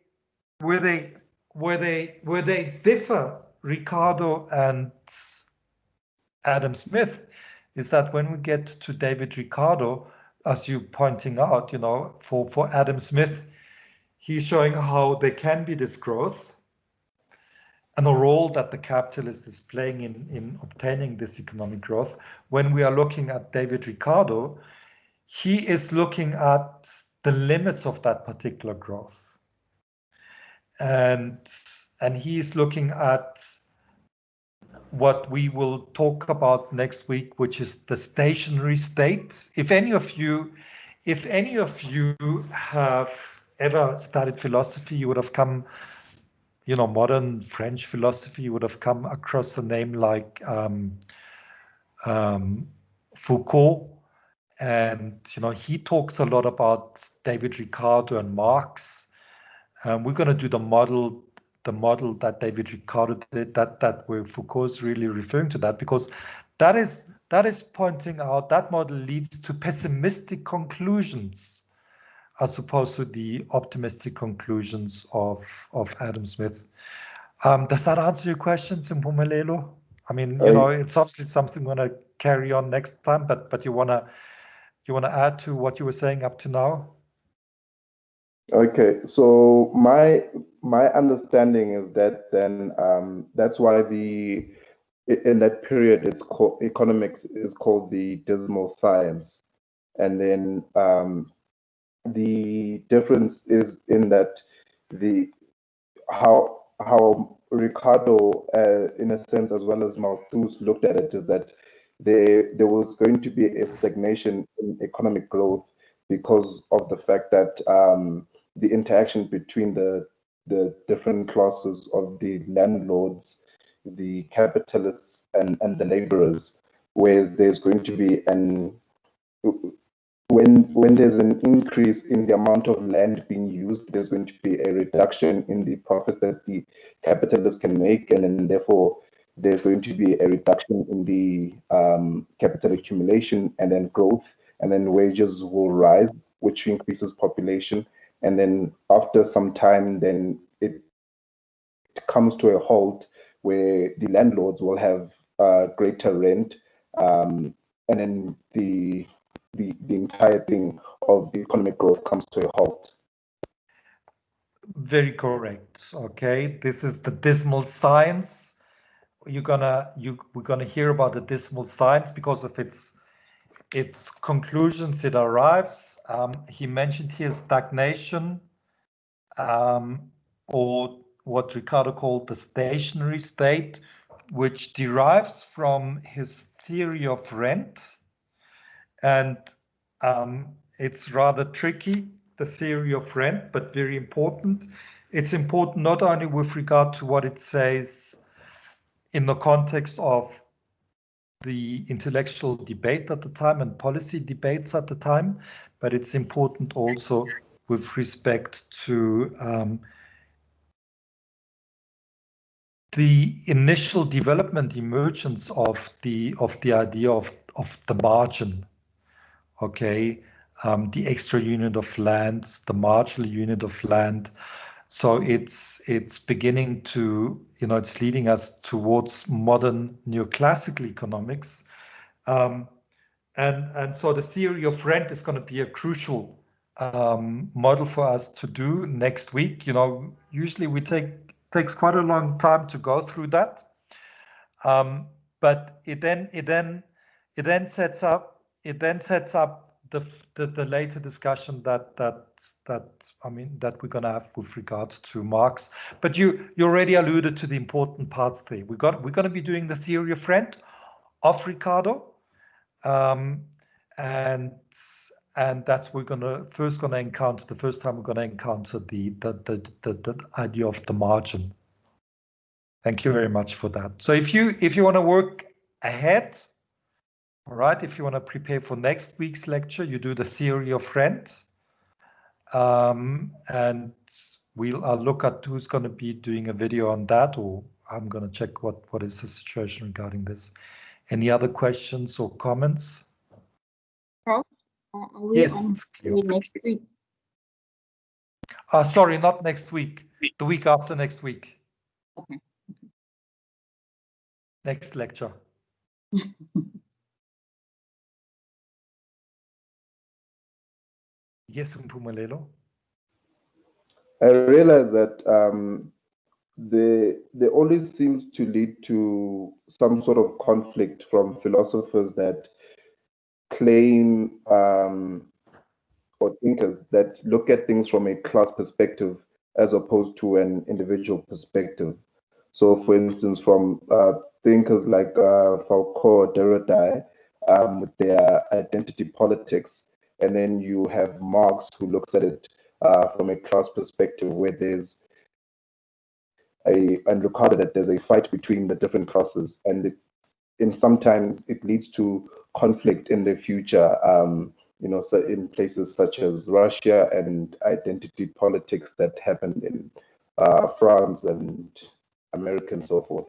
differ, Ricardo and Adam Smith, is that when we get to David Ricardo, as you're pointing out, for Adam Smith, he's showing how there can be this growth and the role that the capitalist is playing in obtaining this economic growth. When we are looking at David Ricardo, he is looking at the limits of that particular growth. And he is looking at what we will talk about next week, which is the stationary state. If any of you have ever studied philosophy, you would have come, modern French philosophy, you would have come across a name like Foucault. And, he talks a lot about David Ricardo and Marx. We're going to do the model that David Ricardo did, that where Foucault is really referring to that, because that is pointing out that model leads to pessimistic conclusions as opposed to the optimistic conclusions of Adam Smith. Does that answer your question, Simpumelelo? I mean, it's obviously something we're going to carry on next time, but you want to add to what you were saying up to now? Okay, so my understanding is that then that's why in that period it's called economics is called the dismal science, and then the difference is in that how Ricardo in a sense, as well as Malthus, looked at it, is that there was going to be a stagnation in economic growth because of the fact that the interaction between the different classes of the landlords, the capitalists, and the laborers, whereas there's going to be when there's an increase in the amount of land being used, there's going to be a reduction in the profits that the capitalists can make, and then therefore there's going to be a reduction in the capital accumulation and then growth, and then wages will rise, which increases population, and then after some time, then it comes to a halt where the landlords will have greater rent, and then the entire thing of the economic growth comes to a halt. Very correct. Okay, this is the dismal science. We're gonna hear about the dismal science because of its conclusions it arrives. He mentioned here stagnation, or what Ricardo called the stationary state, which derives from his theory of rent. And it's rather tricky, the theory of rent, but very important. It's important not only with regard to what it says in the context of the intellectual debate at the time and policy debates at the time, but it's important also with respect to the initial development emergence of the idea of the margin. Okay, the extra unit of land, the marginal unit of land. So it's beginning to, it's leading us towards modern neoclassical economics. And so the theory of rent is going to be a crucial model for us to do next week. Usually we takes quite a long time to go through that. But it then sets up the later discussion that we're going to have with regards to Marx. But you already alluded to the important parts there. We're going to be doing the theory of rent of Ricardo, and that's we're going to encounter the first time we're going to encounter the idea of the margin. Thank you very much for that. So if you want to work ahead. All right, if you want to prepare for next week's lecture, you do the theory of rent. And I'll look at who's going to be doing a video on that, or I'm going to check what is the situation regarding this. Any other questions or comments? Prof, are we on next week? Sorry, not next week. The week after next week. Okay. Next lecture. Yes, Mpumelelo. I realize that there always seems to lead to some sort of conflict from philosophers that claim or thinkers that look at things from a class perspective as opposed to an individual perspective. So, for instance, from thinkers like Foucault, Derrida, with their identity politics, and then you have Marx, who looks at it from a class perspective, where there's and Ricardo, that there's a fight between the different classes, and sometimes it leads to conflict in the future. So in places such as Russia, and identity politics that happened in France and America and so forth.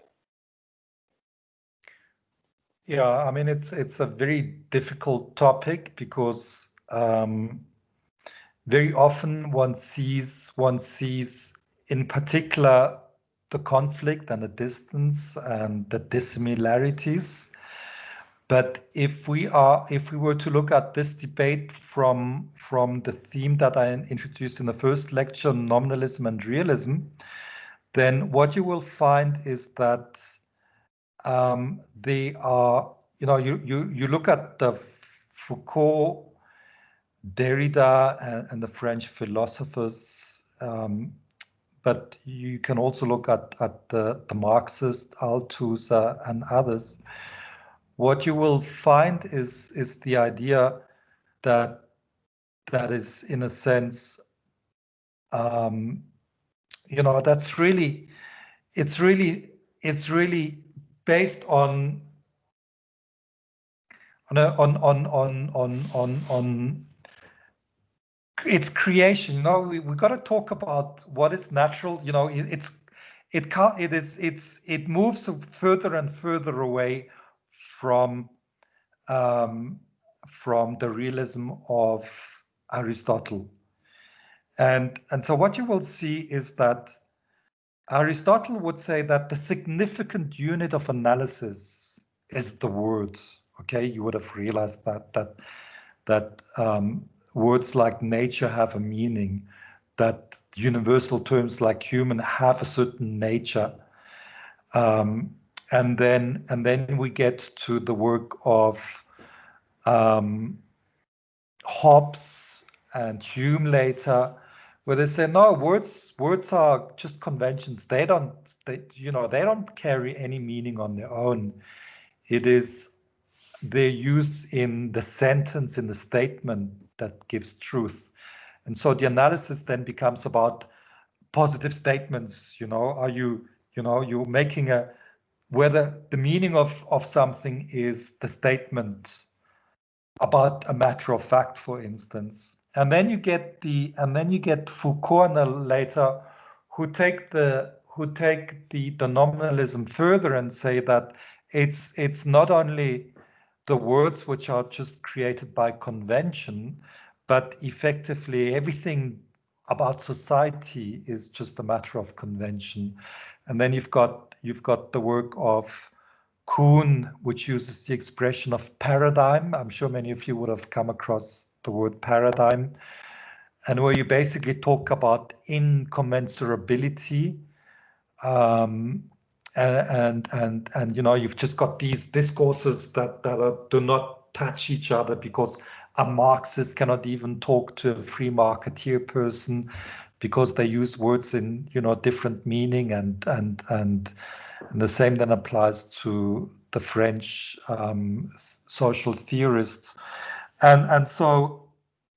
Yeah, I mean, it's a very difficult topic because very often one sees in particular the conflict and the distance and the dissimilarities. But if we were to look at this debate from the theme that I introduced in the first lecture, nominalism and realism, then what you will find is that they are, you look at the Foucault, Derrida, and the French philosophers, but you can also look at the Marxists, Althusser, and others. What you will find is the idea that is, in a sense, that's really, it's really based on it's creation. You know, we got to talk about what is natural. You know, it moves further and further away from the realism of Aristotle. And so what you will see is that Aristotle would say that the significant unit of analysis is the word. Okay, you would have realized that words like nature have a meaning, that universal terms like human have a certain nature. And then we get to the work of Hobbes and Hume later, where they say no, words are just conventions. They don't carry any meaning on their own. It is their use in the sentence, in the statement, that gives truth. And so the analysis then becomes about positive statements. You know, are you're making whether the meaning of something is the statement about a matter of fact, for instance. And then you get Foucault and later, who take the nominalism further and say that it's not only the words which are just created by convention, but effectively everything about society is just a matter of convention. And then you've got the work of Kuhn, which uses the expression of paradigm. I'm sure many of you would have come across the word paradigm, and where you basically talk about incommensurability. And you know, you've just got these discourses that do not touch each other, because a Marxist cannot even talk to a free marketeer person because they use words in, you know, different meaning, and the same then applies to the French social theorists, and so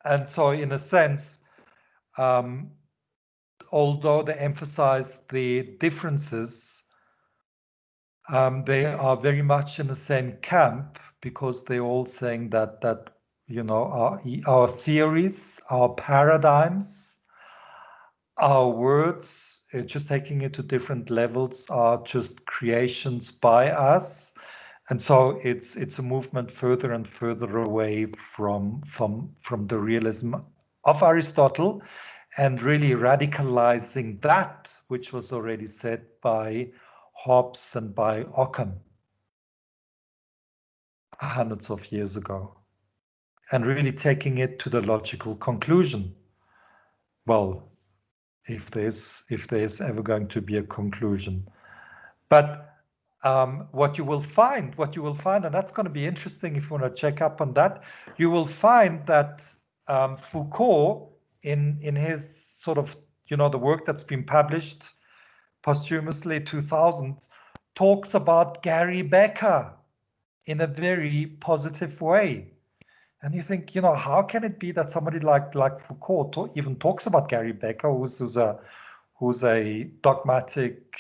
in a sense, although they emphasize the differences, they are very much in the same camp, because they're all saying that you know, our theories, our paradigms, our words, just taking it to different levels, are just creations by us. And so it's a movement further and further away from the realism of Aristotle, and really radicalizing that which was already said by Hobbes and by Occam hundreds of years ago, and really taking it to the logical conclusion. Well, if there's ever going to be a conclusion. But what you will find, and that's going to be interesting if you want to check up on that, you will find that Foucault, in his sort of, you know, the work that's been published posthumously, 2000, talks about Gary Becker in a very positive way. And you think, you know, how can it be that somebody like Foucault even talks about Gary Becker, who's a dogmatic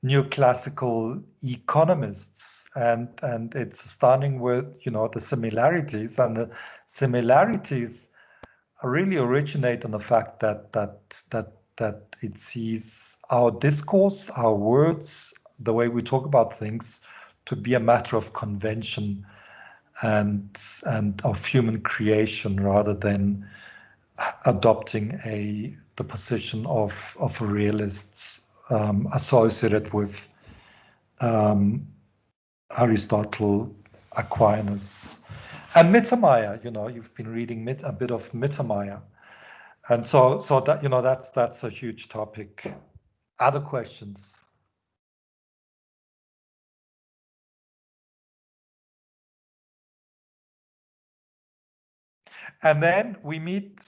neoclassical economist, and it's stunning with, you know, the similarities, and the similarities really originate on the fact that it sees our discourse, our words, the way we talk about things, to be a matter of convention and of human creation, rather than adopting the position of realists associated with Aristotle, Aquinas, and Mittermeier. You know, you've been reading a bit of Mittermeier, and so that, you know, that's a huge topic. Other questions? And then we meet,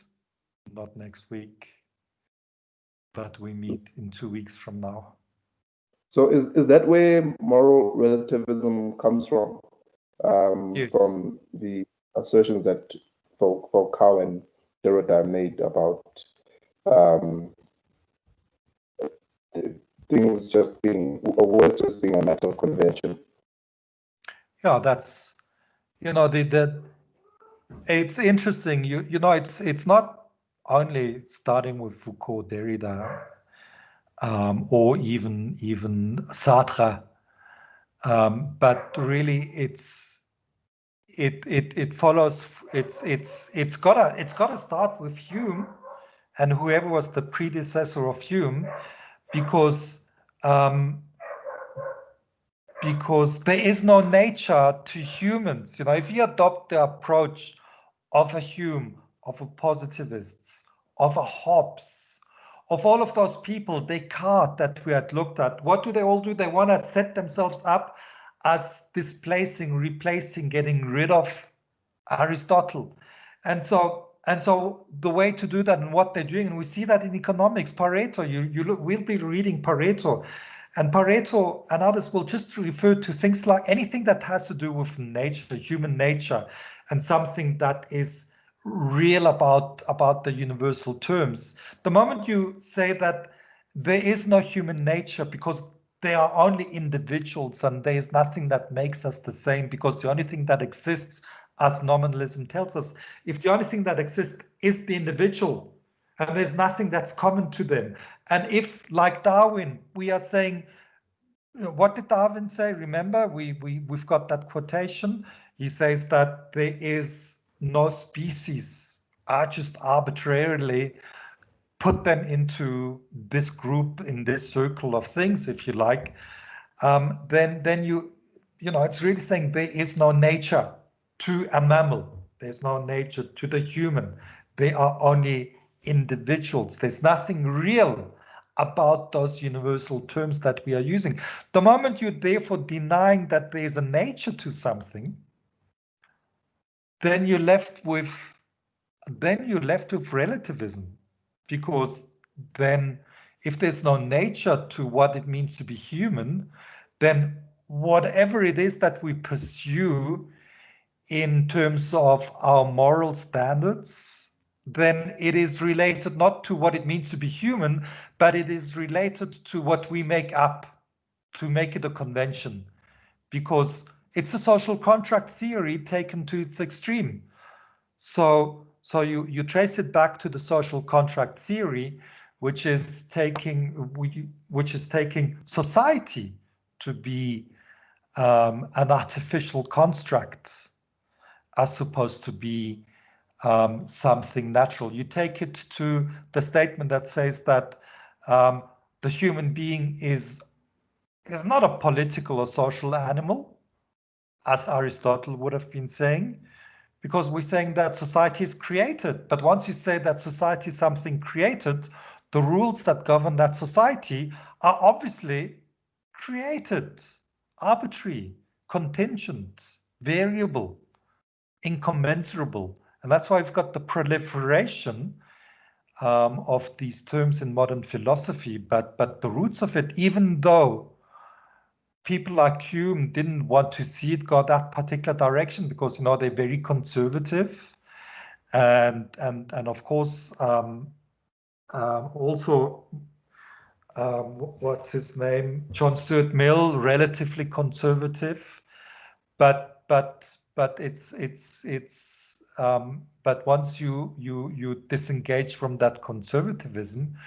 not next week, but we meet in 2 weeks from now. So is that where moral relativism comes from? Yes. From the assertions that Foucault and Derrida made about things just being, or words just being a matter of convention? Yeah, that's, you know, It's interesting. You know, it's not only starting with Foucault, Derrida, or even Sartre, but really it follows. It's gotta start with Hume and whoever was the predecessor of Hume, because there is no nature to humans. You know, if you adopt the approach of a Hume, of a positivists, of a Hobbes, of all of those people, Descartes that we had looked at, what do they all do? They want to set themselves up as displacing, replacing, getting rid of Aristotle. And so the way to do that and what they're doing, and we see that in economics, Pareto, we'll be reading Pareto, and Pareto and others will just refer to things like anything that has to do with nature, human nature, and something that is real about the universal terms. The moment you say that there is no human nature because they are only individuals and there is nothing that makes us the same, because the only thing that exists, as nominalism tells us, if the only thing that exists is the individual and there's nothing that's common to them, and if, like Darwin, we are saying, what did Darwin say? Remember, we've got that quotation. He says that there is no species. I just arbitrarily put them into this group, in this circle of things, if you like. Then you know, it's really saying there is no nature to a mammal. There's no nature to the human. They are only individuals. There's nothing real about those universal terms that we are using. The moment you're therefore denying that there's a nature to something, then you're left with relativism, because then if there's no nature to what it means to be human, then whatever it is that we pursue in terms of our moral standards, then it is related not to what it means to be human, but it is related to what we make up to make it a convention, because it's a social contract theory taken to its extreme. So you trace it back to the social contract theory, which is taking society to be an artificial construct as opposed to be something natural. You take it to the statement that says that the human being is not a political or social animal, as Aristotle would have been saying, because we're saying that society is created. But once you say that society is something created, the rules that govern that society are obviously created, arbitrary, contingent, variable, incommensurable. And that's why we've got the proliferation of these terms in modern philosophy. But the roots of it, even though people like Hume didn't want to see it go that particular direction, because, you know, they're very conservative, and of course also what's his name, John Stuart Mill, relatively conservative, but but once you disengage from that conservatism,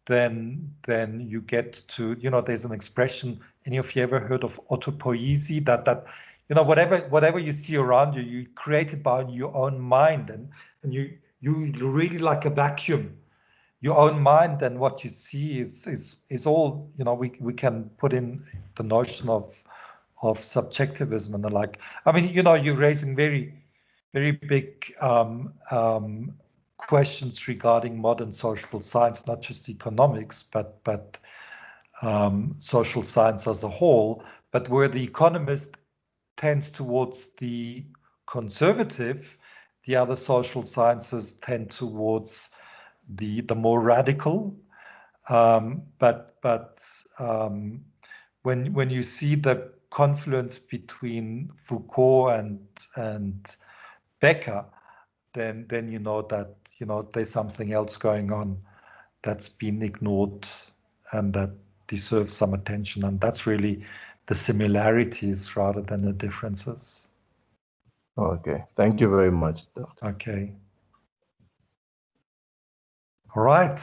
then you get to, you know, there's an expression, any of you ever heard of autopoiesis, that you know, whatever you see around you, you create it by your own mind, and you really like a vacuum, your own mind, and what you see is all, you know, we can put in the notion of subjectivism and the like. I mean, you know, you're raising very big questions regarding modern social science, not just economics, but social science as a whole. But where the economist tends towards the conservative, the other social sciences tend towards the more radical. But when you see the confluence between Foucault and Becker, then you know that, you know, there's something else going on that's been ignored and that deserves some attention, and that's really the similarities rather than the differences. Okay, thank you very much, Doctor. Okay. All right.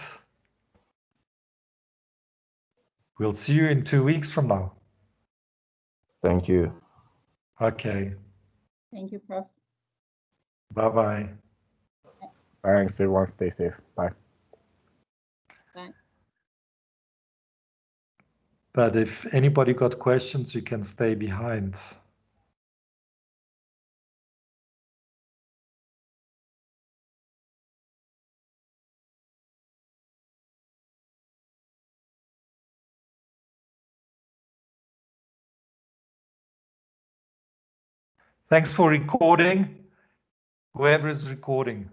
We'll see you in 2 weeks from now. Thank you. Okay. Thank you, Prof. Bye-bye. Thanks, everyone. Stay safe. Bye. Bye. But if anybody got questions, you can stay behind. Thanks for recording, whoever is recording.